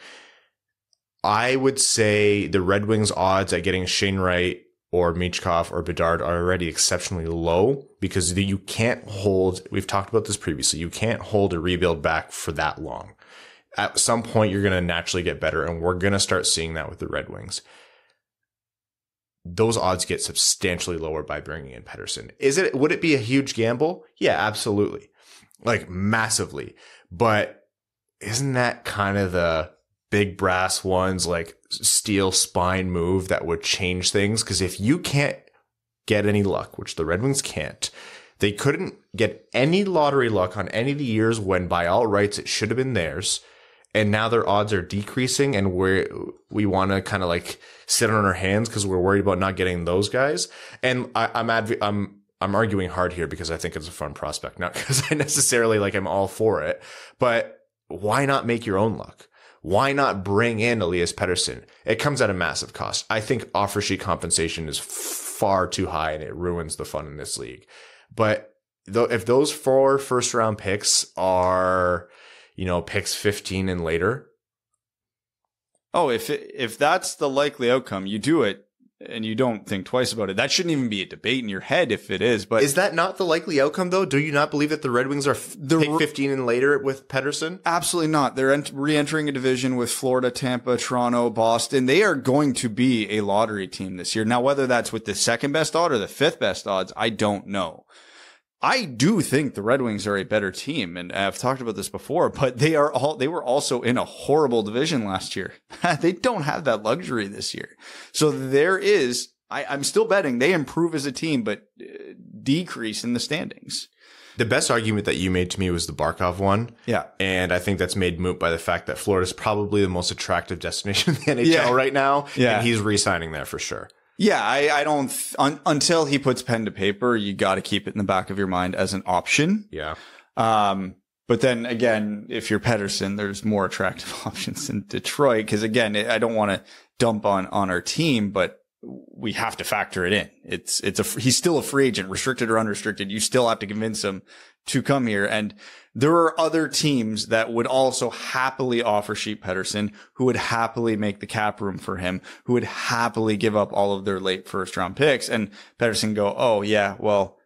I would say the Red Wings odds at getting Shane Wright or Michkov or Bedard are already exceptionally low, because you can't hold, we've talked about this previously, you can't hold a rebuild back for that long. At some point, you're going to naturally get better, and we're going to start seeing that with the Red Wings. Those odds get substantially lower by bringing in Pettersson. Would it be a huge gamble? Yeah, absolutely. Like massively. But isn't that kind of the big brass ones, like steel spine move that would change things? Because if you can't get any luck, which the Red Wings can't, they couldn't get any lottery luck on any of the years when by all rights it should have been theirs. And now their odds are decreasing, and we want to kind of like sit on our hands because we're worried about not getting those guys. And I'm arguing hard here because I think it's a fun prospect, not because I necessarily I'm all for it. But why not make your own luck? Why not bring in Elias Pettersson? It comes at a massive cost. I think offer sheet compensation is far too high, and it ruins the fun in this league. But if those 4 first-round picks are, picks 15 and later. Oh, if that's the likely outcome, you do it. and you don't think twice about it. That shouldn't even be a debate in your head if it is. But is that not the likely outcome, though? Do you not believe that the Red Wings are pick 15 and later with Petterson? Absolutely not. They're re-entering a division with Florida, Tampa, Toronto, Boston. They are going to be a lottery team this year. Now, whether that's with the second best odds or the fifth best odds, I don't know. I do think the Red Wings are a better team, and I've talked about this before, but they were also in a horrible division last year. They don't have that luxury this year. So I'm still betting they improve as a team, but decrease in the standings. The best argument that you made to me was the Barkov one. Yeah. And I think that's made moot by the fact that Florida is probably the most attractive destination in the NHL right now. Yeah. And he's re-signing there for sure. Yeah, I don't, until he puts pen to paper, you got to keep it in the back of your mind as an option. Yeah. But then again, if you're Petterson, there's more attractive options in Detroit. Cause again, I don't want to dump on our team, but we have to factor it in. He's still a free agent, restricted or unrestricted. You still have to convince him to come here. And there are other teams that would also happily offer Sheep Petterson, who would happily make the cap room for him, who would happily give up all of their late first round picks. And Petterson go, oh yeah, well,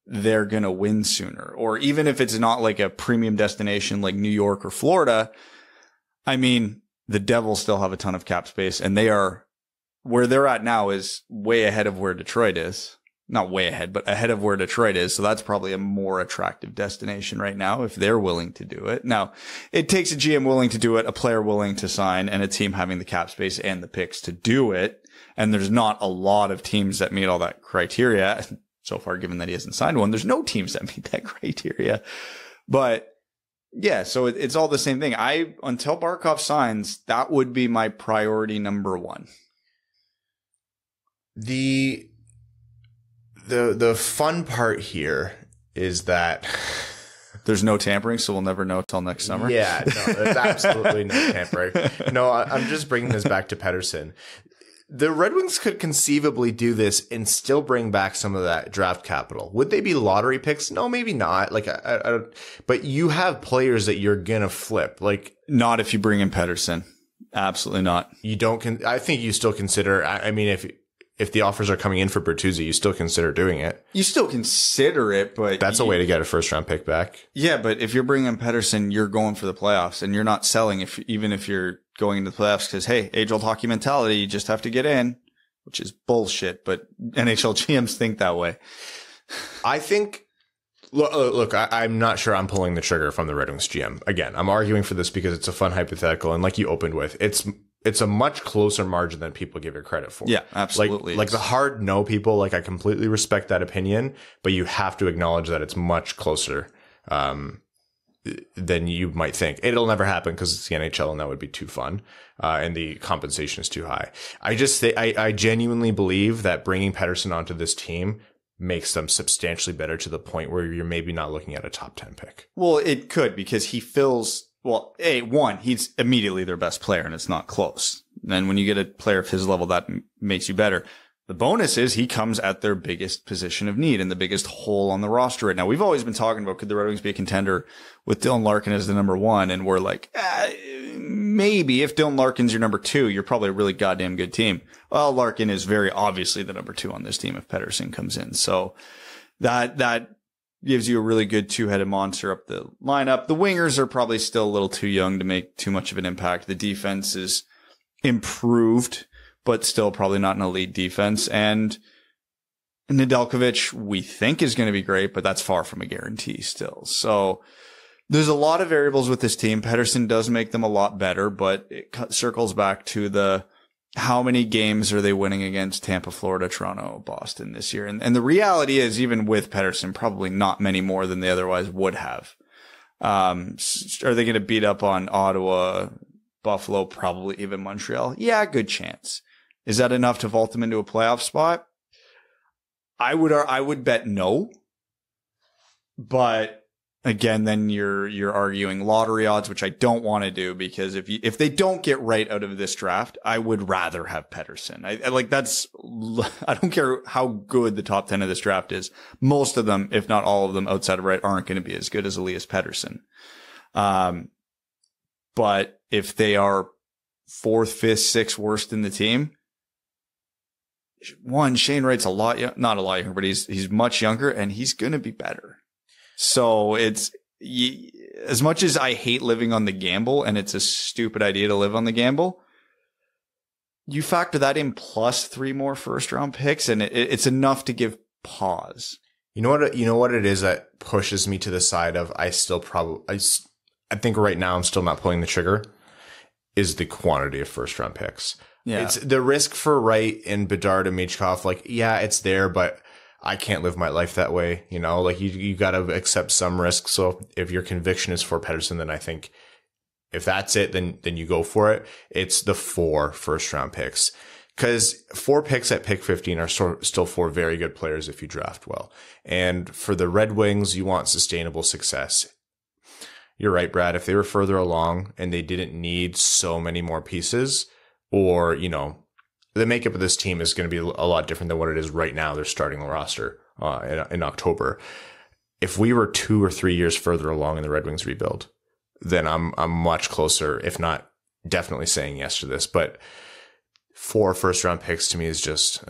they're going to win sooner. Or even if it's not like a premium destination like New York or Florida, I mean, the Devils still have a ton of cap space, and where they're at now is way ahead of where Detroit is. Not way ahead, but ahead of where Detroit is. So that's probably a more attractive destination right now if they're willing to do it. Now, it takes a GM willing to do it, a player willing to sign, and a team having the cap space and the picks to do it. And there's not a lot of teams that meet all that criteria. So far, given that he hasn't signed one, there's no teams that meet that criteria. But yeah, so it's all the same thing. Until Barkov signs, that would be my priority number one. The fun part here is that there's no tampering, so we'll never know till next summer. Yeah, no, there's absolutely no tampering. No, I'm just bringing this back to Petterson. The Red Wings could conceivably do this and still bring back some of that draft capital. Would they be lottery picks? No, maybe not. Like, but you have players that you're gonna flip. Like, not if you bring in Petterson. Absolutely not. You don't. I think you still consider. I mean, if the offers are coming in for Bertuzzi, you still consider doing it. You still consider it, but that's a way to get a first round pick back. Yeah, but if you're bringing in Petterson, you're going for the playoffs, and you're not selling even if you're going into the playoffs because, hey, age-old hockey mentality, you just have to get in, which is bullshit, but NHL GMs think that way. I think, look, I'm not sure I'm pulling the trigger from the Red Wings GM. Again, I'm arguing for this because it's a fun hypothetical, and like you opened with, it's a much closer margin than people give it credit for. Yeah, absolutely. Like the hard no people, like I completely respect that opinion, but you have to acknowledge that it's much closer than you might think. It'll never happen because it's the NHL and that would be too fun. And the compensation is too high. I genuinely believe that bringing Petterson onto this team makes them substantially better to the point where you're maybe not looking at a top 10 pick. Well, it could because he fills... Well, he's immediately their best player, and it's not close. And when you get a player of his level, that makes you better. The bonus is he comes at their biggest position of need and the biggest hole on the roster right now. We've always been talking about, could the Red Wings be a contender with Dylan Larkin as the number one? And we're like, maybe if Dylan Larkin's your number two, you're probably a really goddamn good team. Well, Larkin is very obviously the number two on this team if Petterson comes in. So that gives you a really good two-headed monster up the lineup. The wingers are probably still a little too young to make too much of an impact. The defense is improved, but still probably not an elite defense. And Nedeljkovic, we think, is going to be great, but that's far from a guarantee still. So there's a lot of variables with this team. Petterson does make them a lot better, but it circles back to how many games are they winning against Tampa, Florida, Toronto, Boston this year? And the reality is, even with Petterson, probably not many more than they otherwise would have. Are they going to beat up on Ottawa, Buffalo, probably even Montreal? Yeah, good chance. Is that enough to vault them into a playoff spot? I would bet no. But again, then you're arguing lottery odds, which I don't want to do, because if they don't get right out of this draft, I would rather have Petterson. I don't care how good the top 10 of this draft is. Most of them, if not all of them outside of right, aren't going to be as good as Elias Petterson. But if they are 4th, 5th, 6th worst in the team, one, Shane Wright's not a lot younger, but he's much younger, and he's going to be better. So it's as much as I hate living on the gamble, and it's a stupid idea to live on the gamble, you factor that in plus 3 more first round picks, and it's enough to give pause. You know what it is that pushes me to the side of I think right now I'm still not pulling the trigger is the quantity of first round picks. Yeah. It's the risk for Wright and Bedard and Michkov. Like, yeah, it's there, but I can't live my life that way. You know, like you got to accept some risk. So if your conviction is for Pettersson, then I think if that's it, then you go for it. It's the 4 first round picks. Because 4 picks at pick 15 are still 4 very good players if you draft well. And for the Red Wings, you want sustainable success. You're right, Brad. If they were further along and they didn't need so many more pieces, or, you know, the makeup of this team is going to be a lot different than what it is right now. They're starting the roster in October. If we were 2 or 3 years further along in the Red Wings rebuild, then I'm much closer, if not definitely saying yes to this. But 4 first round picks to me is just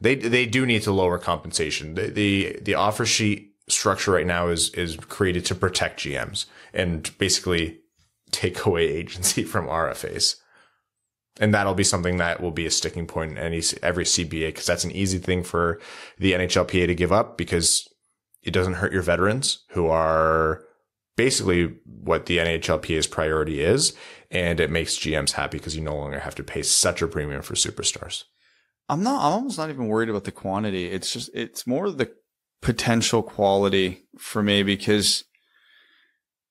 they do need to lower compensation. The offer sheet structure right now is created to protect GMs and basically take away agency from RFAs. And that'll be something that will be a sticking point in every CBA, because that's an easy thing for the NHLPA to give up, because it doesn't hurt your veterans, who are basically what the NHLPA's priority is. And it makes GMs happy because you no longer have to pay such a premium for superstars. I'm almost not even worried about the quantity. It's more the potential quality for me, because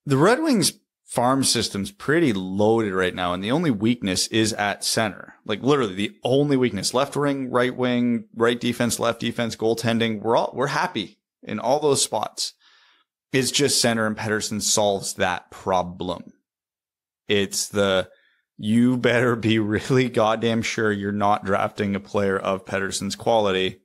the Red Wings farm system's pretty loaded right now, and the only weakness is at center. Like literally the only weakness: left wing, right defense, left defense, goaltending. We're happy in all those spots. It's just center, and Pettersson solves that problem. It's you better be really goddamn sure you're not drafting a player of Pettersson's quality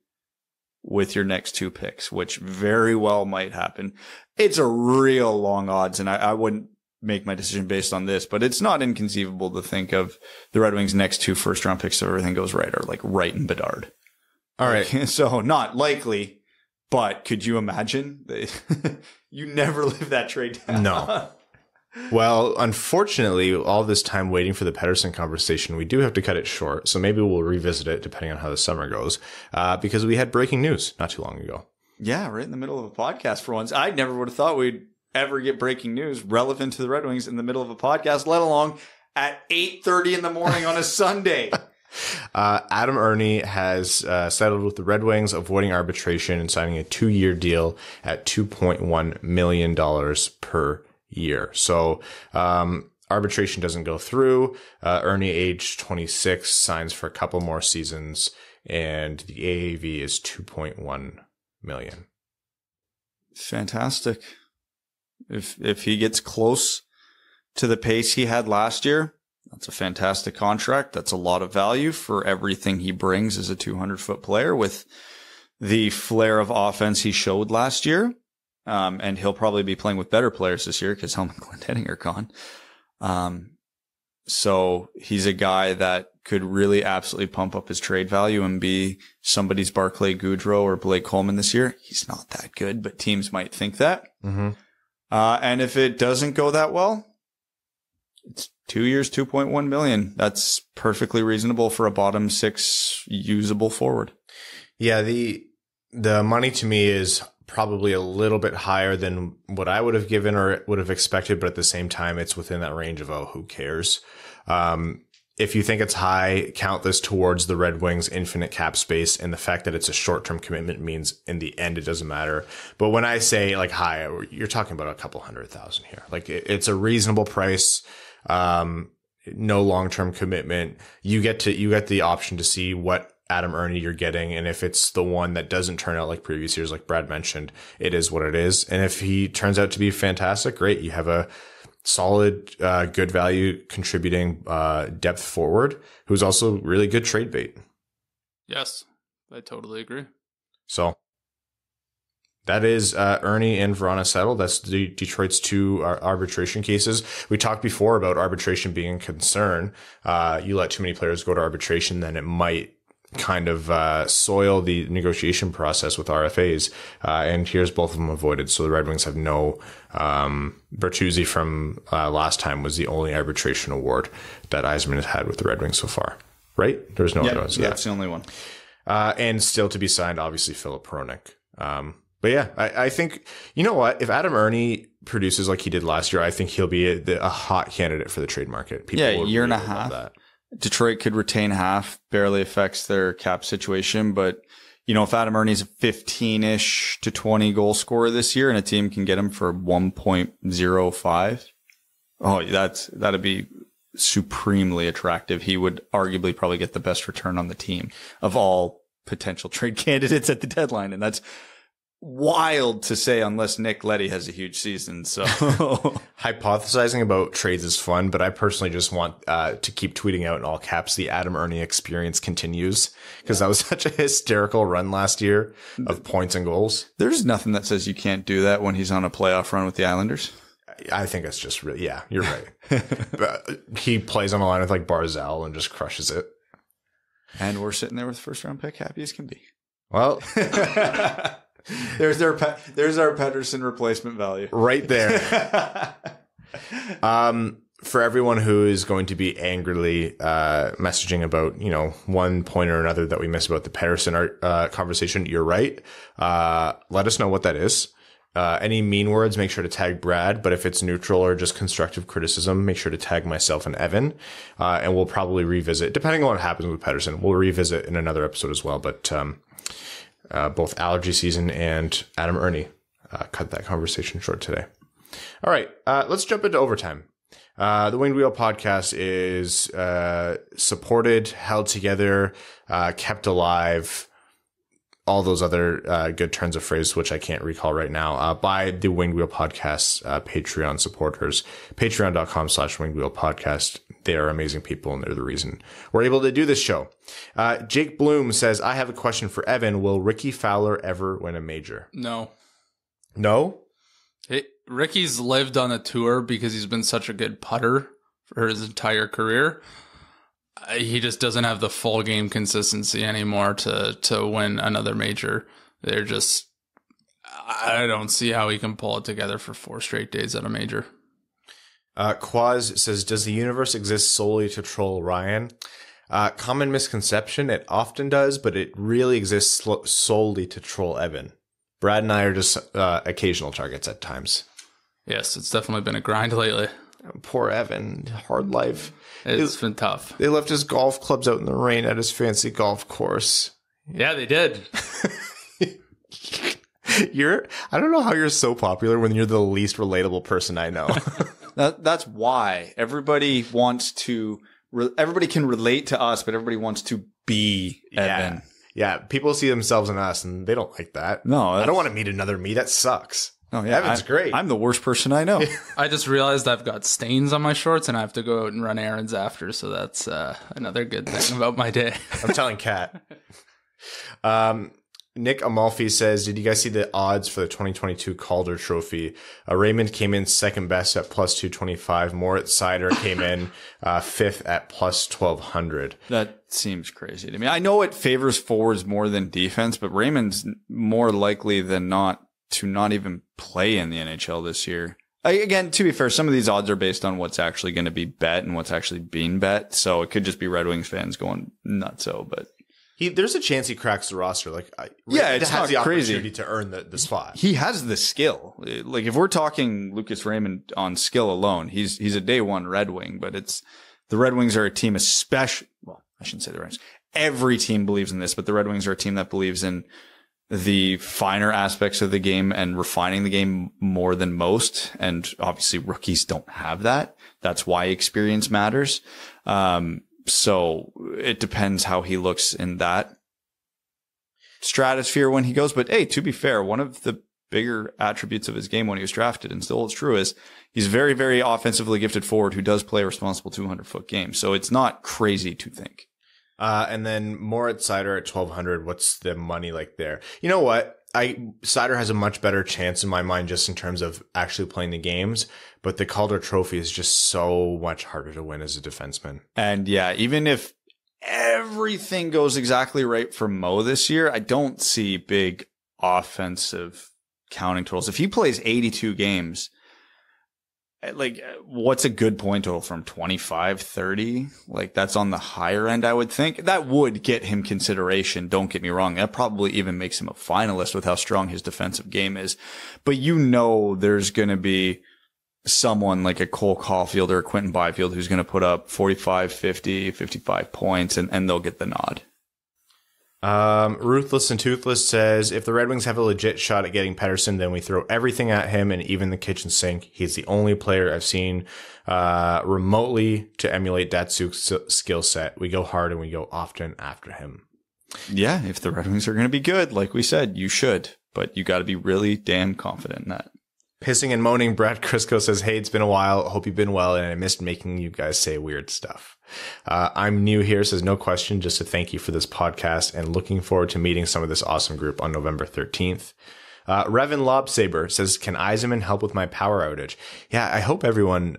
with your next 2 picks, which very well might happen. It's a real long odds, and I wouldn't make my decision based on this, but it's not inconceivable to think of the Red Wings' next 2 first round picks, if everything goes right, are like Wright and Bedard. All right. So not likely, but could you imagine? You never live that trade down. No. Well, unfortunately, all this time waiting for the Pettersson conversation, we do have to cut it short. So maybe we'll revisit it depending on how the summer goes, because we had breaking news not too long ago. Yeah, right in the middle of a podcast for once. I never would have thought we'd ever get breaking news relevant to the Red Wings in the middle of a podcast, let alone at 8:30 in the morning on a Sunday. Adam Erne has settled with the Red Wings, avoiding arbitration and signing a 2-year deal at $2.1 million per year. So arbitration doesn't go through. Erne, age 26, signs for a couple more seasons, and the AAV is $2.1 million. Fantastic. If he gets close to the pace he had last year, that's a fantastic contract. That's a lot of value for everything he brings as a 200-foot player with the flair of offense he showed last year. And he'll probably be playing with better players this year because Helm and Glendening are gone. So he's a guy that could really absolutely pump up his trade value and be somebody's Barclay Goodrow or Blake Coleman this year. He's not that good, but teams might think that. Mm-hmm. And if it doesn't go that well, it's 2 years, $2.1 million. That's perfectly reasonable for a bottom 6 usable forward. Yeah, the money to me is probably a little bit higher than what I would have given or would have expected, but at the same time, it's within that range of, who cares? If you think it's high, count this towards the Red Wings' infinite cap space, and the fact that it's a short-term commitment means in the end it doesn't matter. But when I say like high, you're talking about a couple $100,000 here. Like it's a reasonable price. No long-term commitment. You get the option to see what Adam Erne you're getting, and if it's the one that doesn't turn out like previous years, like Brad mentioned, it is what it is. And if he turns out to be fantastic, great. You have a solid, good value contributing depth forward who's also really good trade bait. Yes, I totally agree. So that is Erne and Vrana settled. That's Detroit's 2 arbitration cases. We talked before about arbitration being a concern. You let too many players go to arbitration, then it might kind of soil the negotiation process with RFAs. And here's both of them avoided. So the Red Wings have no Bertuzzi from last time was the only arbitration award that Yzerman has had with the Red Wings so far. Right? There's no other ones. Yeah, that's the only one. And still to be signed, obviously, Philip Hronek. But yeah, I think, you know what? If Adam Erne produces like he did last year, I think he'll be a hot candidate for the trade market. People a year and a half. That. Detroit could retain half, barely affects their cap situation. But, if Adam Erne's a 15-ish to 20 goal scorer this year and a team can get him for 1.05, that'd be supremely attractive. He would arguably probably get the best return on the team of all potential trade candidates at the deadline. And that's wild to say unless Nick Leddy has a huge season. So hypothesizing about trades is fun, but I personally just want to keep tweeting out in all caps the Adam Erne experience continues, because that was such a hysterical run last year of points and goals. There's nothing that says you can't do that when he's on a playoff run with the Islanders. I think it's just really, yeah, you're right. But he plays on a line with like Barzal and just crushes it. And we're sitting there with first round pick, happy as can be. Well, there's our Petterson replacement value right there. For everyone who is going to be angrily messaging about, one point or another that we missed about the Petterson conversation, you're right. Let us know what that is. Any mean words, make sure to tag Brad. But if it's neutral or just constructive criticism, make sure to tag myself and Evan. And we'll probably revisit, depending on what happens with Petterson, we'll revisit in another episode as well. But both allergy season and Adam Erne cut that conversation short today. All right, let's jump into overtime. The Winged Wheel podcast is supported, held together, kept alive, all those other good turns of phrase, which I can't recall right now, by the Winged Wheel Podcast Patreon supporters. Patreon.com/Winged Wheel Podcast. They are amazing people, and they're the reason we're able to do this show. Jake Bloom says, I have a question for Evan. Will Ricky Fowler ever win a major? No. No? Ricky's lived on a tour because he's been such a good putter for his entire career. He just doesn't have the full game consistency anymore to win another major. I don't see how he can pull it together for 4 straight days at a major. Quaz says, does the universe exist solely to troll Ryan? Common misconception. It often does, but it really exists solely to troll Evan. Brad and I are just occasional targets at times. Yes, it's definitely been a grind lately. Poor Evan. Hard life. It's been tough. They left his golf clubs out in the rain at his fancy golf course. Yeah, they did. I don't know how you're so popular when you're the least relatable person I know. That's why everybody can relate to us, but everybody wants to be Evan. Yeah. People see themselves in us and they don't like that. No, I don't want to meet another me. That sucks. Oh, yeah. Evan's great. I'm the worst person I know. I just realized I've got stains on my shorts and I have to go out and run errands after. So that's another good thing about my day. I'm telling Kat. Nick Amalfi says, did you guys see the odds for the 2022 Calder trophy? Raymond came in second best at plus 225. Moritz Seider came in fifth at plus 1200. That seems crazy to me. I know it favors forwards more than defense, but Raymond's more likely than not to not even play in the NHL this year. Again, to be fair, some of these odds are based on what's actually going to be bet and what's actually being bet. So it could just be Red Wings fans going nutso, but there's a chance he cracks the roster. It's has not the opportunity to earn the spot. He has the skill. Like if we're talking Lucas Raymond on skill alone, he's a day one Red Wing, but the Red Wings are a team I shouldn't say the Red Wings. Every team believes in this, but the Red Wings are a team that believes in the finer aspects of the game and refining the game more than most. And obviously rookies don't have that. That's why experience matters. So it depends how he looks in that stratosphere when he goes. But hey, to be fair, one of the bigger attributes of his game when he was drafted and still holds true is he's very, very offensively gifted forward who does play a responsible 200-foot game. So it's not crazy to think. And then Moritz Seider at 1200. What's the money like there? You know what? Seider has a much better chance in my mind just in terms of actually playing the games, but the Calder Trophy is just so much harder to win as a defenseman. And yeah, even if everything goes exactly right for Mo this year, I don't see big offensive counting totals. If he plays 82 games, like, what's a good point total from 25, 30? Like, that's on the higher end, I would think. That would get him consideration. Don't get me wrong. That probably even makes him a finalist with how strong his defensive game is. But there's going to be someone like a Cole Caulfield or a Quentin Byfield who's going to put up 45, 50, 55 points, and they'll get the nod. Ruthless and Toothless says, if the Red Wings have a legit shot at getting Petterson, then we throw everything at him and even the kitchen sink. He's the only player I've seen remotely to emulate Datsuk's skill set. We go hard and we go often after him. Yeah, if the Red Wings are going to be good, like we said, you should. But you got to be really damn confident in that. Pissing and moaning, Brad Crisco says, hey, it's been a while. Hope you've been well, and I missed making you guys say weird stuff. I'm new here, says no question, just a thank you for this podcast and looking forward to meeting some of this awesome group on November 13th. Revan Lobsaber says, can Yzerman help with my power outage? Yeah, I hope everyone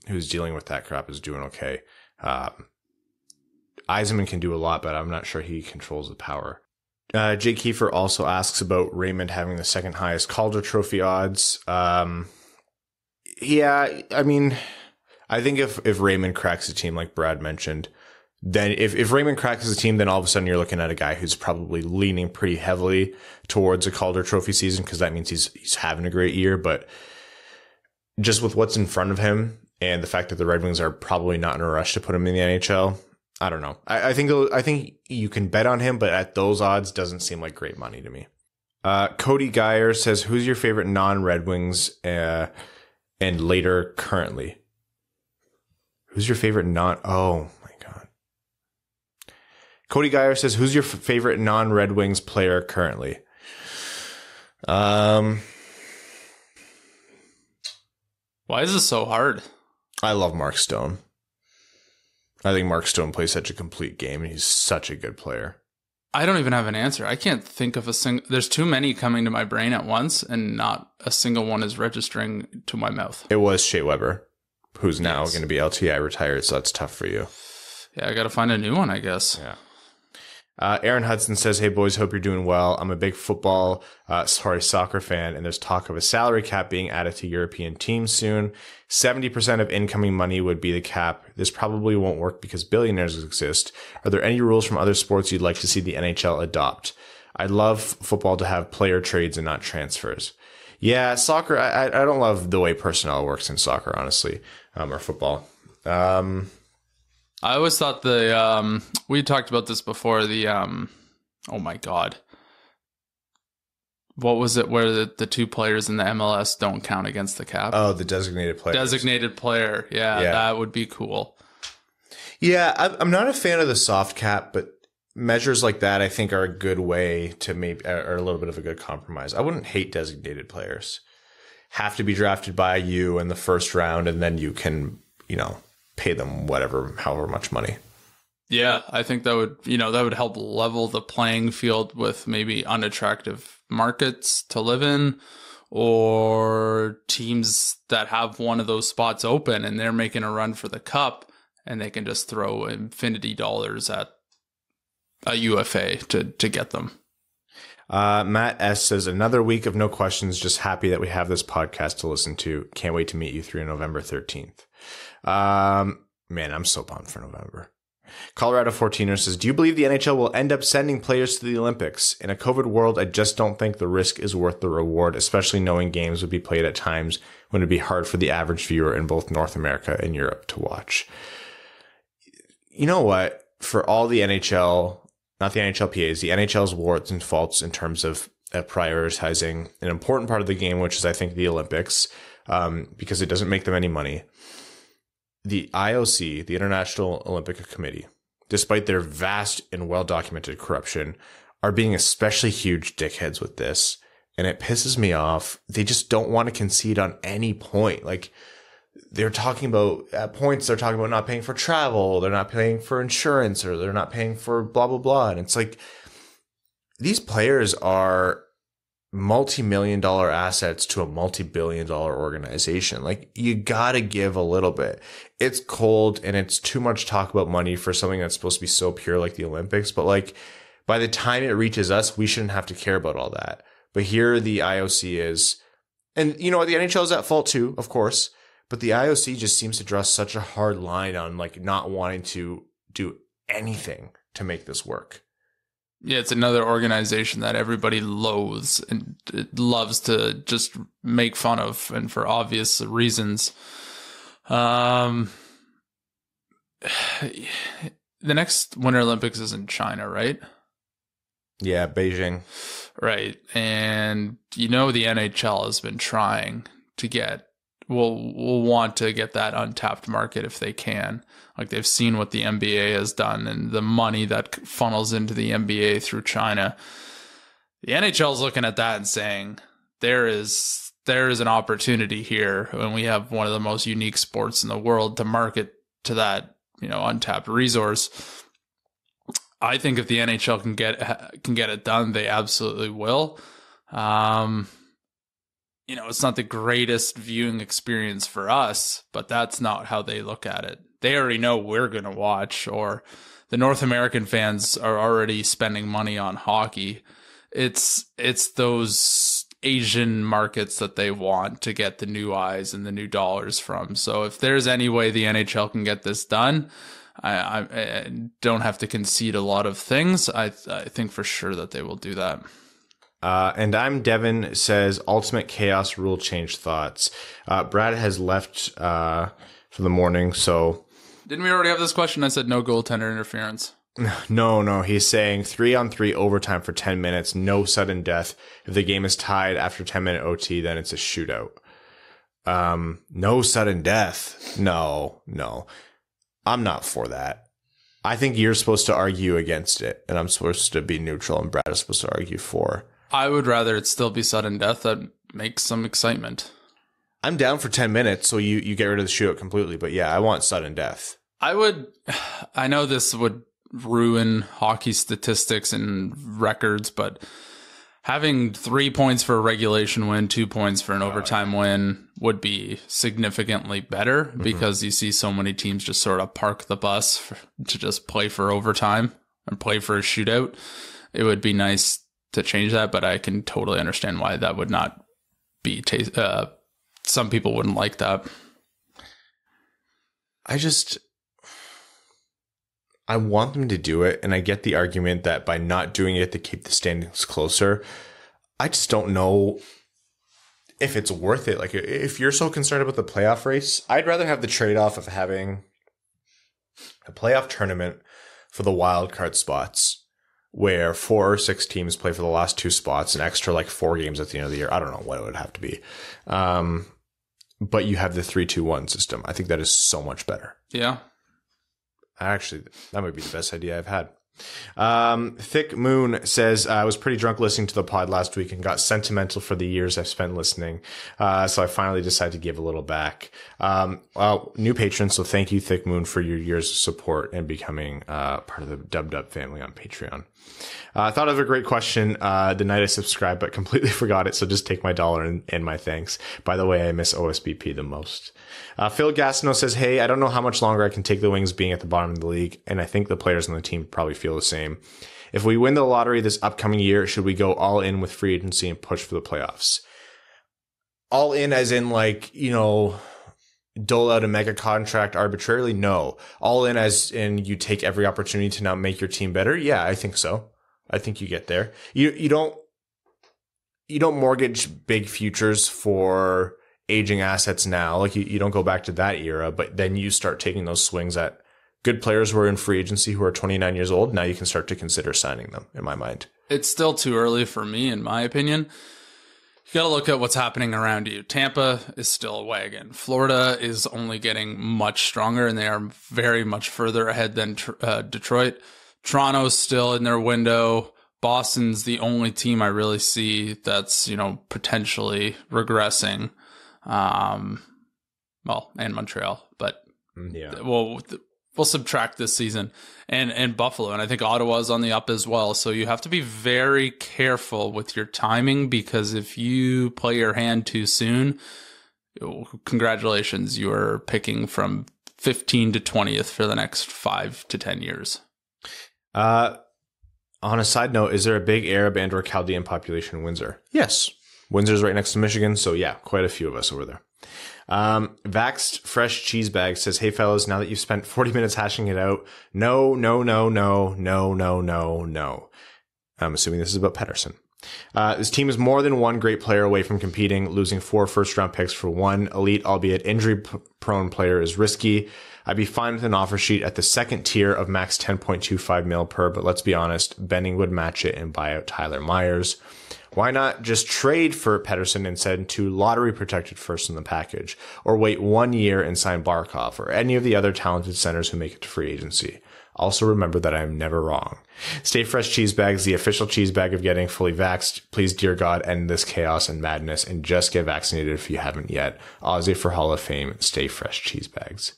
who's dealing with that crap is doing okay. Yzerman can do a lot, but I'm not sure he controls the power. Jake Kiefer also asks about Raymond having the second highest Calder trophy odds. Yeah, I mean, I think if Raymond cracks a team like Brad mentioned, then if Raymond cracks a team, then all of a sudden you're looking at a guy who's probably leaning pretty heavily towards a Calder trophy season, because that means he's having a great year. But just with what's in front of him and the fact that the Red Wings are probably not in a rush to put him in the NHL, I don't know. I think you can bet on him, but at those odds doesn't seem like great money to me. Cody Geyer says, who's your favorite non-Red Wings and later currently? Who's your favorite oh my God. Cody Geyer says, who's your favorite non-Red Wings player currently? Why is this so hard? I love Mark Stone. I think Mark Stone plays such a complete game, and he's such a good player. I don't even have an answer. I can't think of a single. There's too many coming to my brain at once, and not a single one is registering to my mouth. It was Shea Weber, who's now going to be LTI retired, so that's tough for you. Yeah, I got to find a new one, I guess. Yeah. Aaron Hudson says, hey, boys, hope you're doing well. I'm a big soccer fan, and there's talk of a salary cap being added to European teams soon. 70% of incoming money would be the cap. This probably won't work because billionaires exist. Are there any rules from other sports you'd like to see the NHL adopt? I'd love football to have player trades and not transfers. Yeah, soccer, I don't love the way personnel works in soccer, honestly, or football. I always thought we talked about this before, oh my God. What was it where the two players in the MLS don't count against the cap? Oh, the designated player. Designated player. Yeah, that would be cool. Yeah, I'm not a fan of the soft cap, but measures like that I think are a good way to are a little bit of a good compromise. I wouldn't hate designated players. Have to be drafted by you in the first round, and then you can, pay them however much money. Yeah, I think that would help level the playing field with maybe unattractive markets to live in, or teams that have one of those spots open and they're making a run for the cup and they can just throw infinity dollars at a UFA to get them. Matt S says, another week of no questions. Just happy that we have this podcast to listen to. Can't wait to meet you through November 13th. Man, I'm so pumped for November. Colorado 14er says, do you believe the NHL will end up sending players to the Olympics? In a COVID world, I just don't think the risk is worth the reward, especially knowing games would be played at times when it'd be hard for the average viewer in both North America and Europe to watch. You know what? For all the NHL, not the NHLPAs, the NHL's warts and faults in terms of prioritizing an important part of the game, which is, I think, the Olympics, because it doesn't make them any money. The IOC, the International Olympic Committee, despite their vast and well-documented corruption, are being especially huge dickheads with this. And it pisses me off. They just don't want to concede on any point. Like, they're talking about, at points, they're talking about not paying for travel, they're not paying for insurance, or they're not paying for blah, blah, blah. And it's like, these players are multi-million dollar assets to a multi-billion dollar organization. Like, you gotta give a little bit. It's cold and it's too much talk about money for something that's supposed to be so pure like the Olympics. But like, by the time it reaches us, we shouldn't have to care about all that. But here the IOC is, and you know what, the NHL is at fault too, of course. But the IOC just seems to draw such a hard line on like not wanting to do anything to make this work. Yeah, it's another organization that everybody loathes and loves to just make fun of, and for obvious reasons. The next Winter Olympics is in China, right? Yeah, Beijing. Right. And you know the NHL has been trying to get, will want to get that untapped market if they can. Like, they've seen what the NBA has done and the money that funnels into the NBA through China. The NHL is looking at that and saying, there is an opportunity here, and we have one of the most unique sports in the world to market to that, you know, untapped resource. I think if the NHL can get it done, they absolutely will. You know, it's not the greatest viewing experience for us, but that's not how they look at it. They already know we're going to watch, or the North American fans are already spending money on hockey. It's those Asian markets that they want to get the new eyes and the new dollars from. So if there's any way the NHL can get this done, I don't have to concede a lot of things. I think for sure that they will do that. And I'm Devin says Ultimate Chaos rule change thoughts. Brad has left for the morning, so didn't we already have this question? I said no goaltender interference. No. He's saying 3-on-3 overtime for 10 minutes, no sudden death. If the game is tied after 10-minute OT, then it's a shootout. No sudden death. No. I'm not for that. I think you're supposed to argue against it, and I'm supposed to be neutral, and Brad is supposed to argue for. I would rather it still be sudden death. That makes some excitement. I'm down for 10 minutes, so you get rid of the shootout completely. But yeah, I want sudden death. I know this would ruin hockey statistics and records, but having 3 points for a regulation win, 2 points for an overtime win would be significantly better, because you see so many teams just sort of park the bus to just play for overtime and play for a shootout. It would be nice to change that, but I can totally understand why that would not be some people wouldn't like that. I want them to do it, and I get the argument that by not doing it to keep the standings closer. I just don't know if it's worth it. Like, if you're so concerned about the playoff race, I'd rather have the trade-off of having a playoff tournament for the wild card spots, where 4 or 6 teams play for the last 2 spots, an extra like 4 games at the end of the year. I don't know what it would have to be. But you have the 3-2-1 system. I think that is so much better. Yeah. Actually, that might be the best idea I've had. Thick Moon says, I was pretty drunk listening to the pod last week and got sentimental for the years I've spent listening. So I finally decided to give a little back. New patron. So thank you, Thick Moon, for your years of support and becoming part of the Dub Dub family on Patreon. I thought of a great question the night I subscribed, but completely forgot it. So just take my $1 and my thanks. By the way, I miss OSBP the most. Phil Gastineau says, hey, I don't know how much longer I can take the Wings being at the bottom of the league, and I think the players on the team probably feel the same. If we win the lottery this upcoming year, should we go all in with free agency and push for the playoffs? All in as in, like, you know, dole out a mega contract arbitrarily? No. All in as in you take every opportunity to now make your team better? Yeah, I think so. I think you get there. You don't mortgage big futures for aging assets now. Like, you don't go back to that era, but then you start taking those swings at good players who are in free agency who are 29 years old. Now you can start to consider signing them, in my mind. It's still too early for me, in my opinion. You got to look at what's happening around you. Tampa is still a wagon. Florida is only getting much stronger, and they are very much further ahead than Detroit. Toronto's still in their window. Boston's the only team I really see that's, you know, potentially regressing. And Montreal, but yeah. Well, we'll subtract this season, and Buffalo. And I think Ottawa's on the up as well. So you have to be very careful with your timing, because if you play your hand too soon, congratulations, you are picking from 15 to 20th for the next 5 to 10 years. On a side note, is there a big Arab and or Chaldean population in Windsor? Yes. Windsor's right next to Michigan, so yeah, quite a few of us over there. Vaxxed Fresh Cheese Bag says, hey fellas, now that you've spent 40 minutes hashing it out, no. I'm assuming this is about Petterson. This team is more than one great player away from competing. Losing 4 first-round picks for one elite, albeit injury-prone player is risky. I'd be fine with an offer sheet at the second tier of max 10.25 mil per, but let's be honest, Benning would match it and buy out Tyler Myers. Why not just trade for Petterson and send 2 lottery-protected firsts in the package, or wait 1 year and sign Barkov or any of the other talented centers who make it to free agency? Also remember that I'm never wrong. Stay Fresh Cheese Bags, the official cheese bag of getting fully vaxxed. Please, dear God, end this chaos and madness and just get vaccinated if you haven't yet. Aussie for Hall of Fame, Stay Fresh Cheese Bags.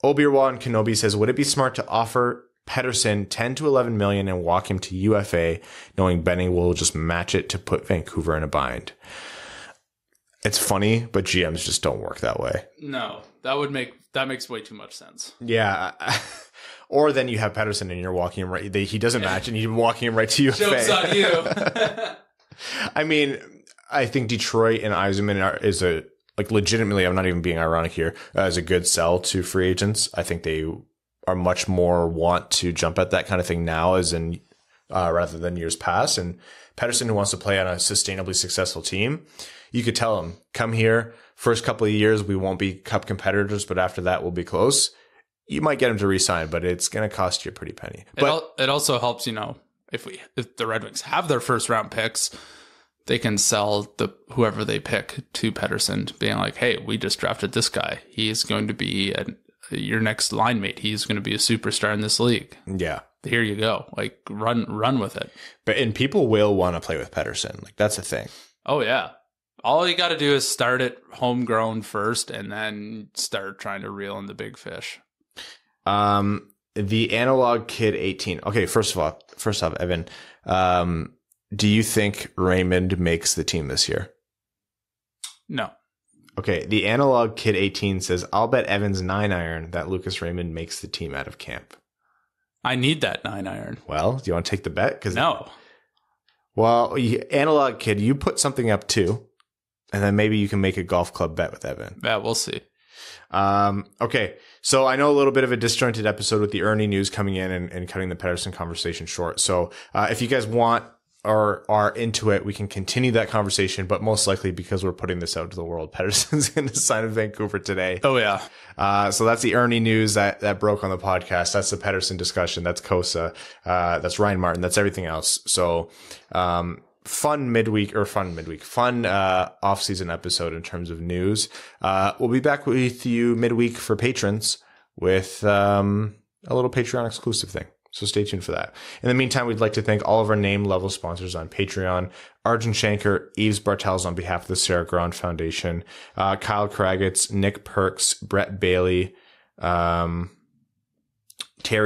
Obirwa and Kenobi says, would it be smart to offer Petterson 10 to 11 million and walk him to UFA, knowing Benning will just match it to put Vancouver in a bind? It's funny, but GMs just don't work that way. No, that makes way too much sense. Yeah. Or then you have Petterson and you're walking him right. He doesn't match and you're walking him right to UFA. Joke's on you. I mean, I think Detroit and Yzerman is a, like, legitimately, I'm not even being ironic here, is a good sell to free agents. I think they are much more want to jump at that kind of thing now as in rather than years past. And Petterson, who wants to play on a sustainably successful team, you could tell him, come here, first couple of years, we won't be cup competitors, but after that, we'll be close. You might get him to re-sign, but it's going to cost you a pretty penny. But it also helps, if the Red Wings have their first round picks, they can sell whoever they pick to Petterson, being like, hey, we just drafted this guy. He is going to be your next line mate. He's going to be a superstar in this league. Yeah. Here you go. Like, run with it. And people will want to play with Petterson. Like, that's the thing. Oh, yeah. All you got to do is start it homegrown first and then start trying to reel in the big fish. The Analog Kid 18. Okay, first off, Evan, do you think Raymond makes the team this year? No. Okay, the Analog Kid 18 says, I'll bet Evan's 9-iron that Lucas Raymond makes the team out of camp. I need that 9-iron. Well, do you want to take the bet? No. Well, Analog Kid, you put something up too, and then maybe you can make a golf club bet with Evan. Yeah, we'll see. Okay, so I know a little bit of a disjointed episode with the Erne news coming in and cutting the Petterson conversation short. So if you guys want or are into it, we can continue that conversation, but most likely because we're putting this out to the world, Pettersson's going to sign in Vancouver today. Oh, yeah. So that's the Erne news that broke on the podcast. That's the Petterson discussion. That's Cossa. That's Ryan Martin. That's everything else. So, fun off-season episode in terms of news. We'll be back with you midweek for patrons with a little Patreon exclusive thing. So stay tuned for that. In the meantime, we'd like to thank all of our name level sponsors on Patreon: Arjun Shanker, Yves Bartels on behalf of the Sarah Grand Foundation, Kyle Kragitz, Nick Perks, Brett Bailey, Terry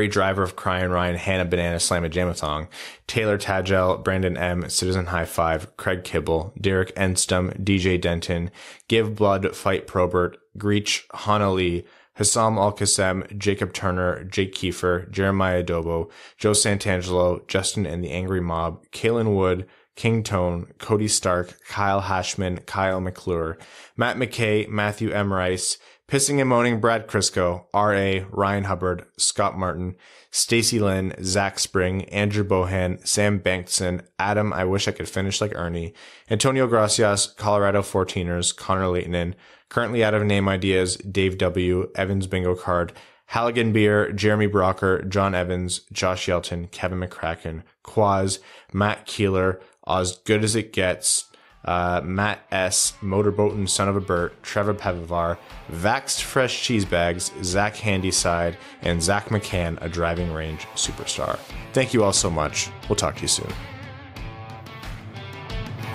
Driver of Cryin' Ryan, Hannah Banana Slamma Jamathong, Taylor Tagel, Brandon M, Citizen High Five, Craig Kibble, Derek Enstum, DJ Denton, Give Blood, Fight Probert, Greach, Hana Lee, Hassam Al-Qassem, Jacob Turner, Jake Kiefer, Jeremiah Adobo, Joe Santangelo, Justin and the Angry Mob, Kalen Wood, King Tone, Cody Stark, Kyle Hashman, Kyle McClure, Matt McKay, Matthew M. Rice, Pissing and Moaning Brad Crisco, R.A., Ryan Hubbard, Scott Martin, Stacy Lynn, Zach Spring, Andrew Bohan, Sam Bankson, Adam I Wish I Could Finish Like Ernie, Antonio Gracias, Colorado 14ers, Connor Leightonen, currently out of name ideas, Dave W., Evans Bingo Card, Halligan Beer, Jeremy Brocker, John Evans, Josh Yelton, Kevin McCracken, Quaz, Matt Keeler, As Good As It Gets, Matt S., Motorboatin' Son of a Bert, Trevor Pevivar, Vaxxed Fresh Cheese Bags, Zach Handyside, and Zach McCann, a driving range superstar. Thank you all so much. We'll talk to you soon.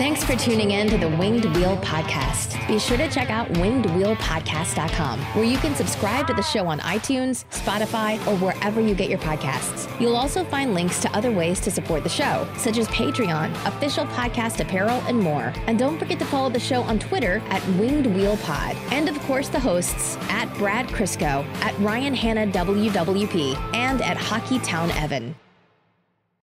Thanks for tuning in to the Winged Wheel Podcast. Be sure to check out wingedwheelpodcast.com, where you can subscribe to the show on iTunes, Spotify, or wherever you get your podcasts. You'll also find links to other ways to support the show, such as Patreon, official podcast apparel, and more. And don't forget to follow the show on Twitter at Winged Wheel Pod. And of course, the hosts at Brad Crisco, at Ryan Hanna WWP, and at Hockey Town Evan.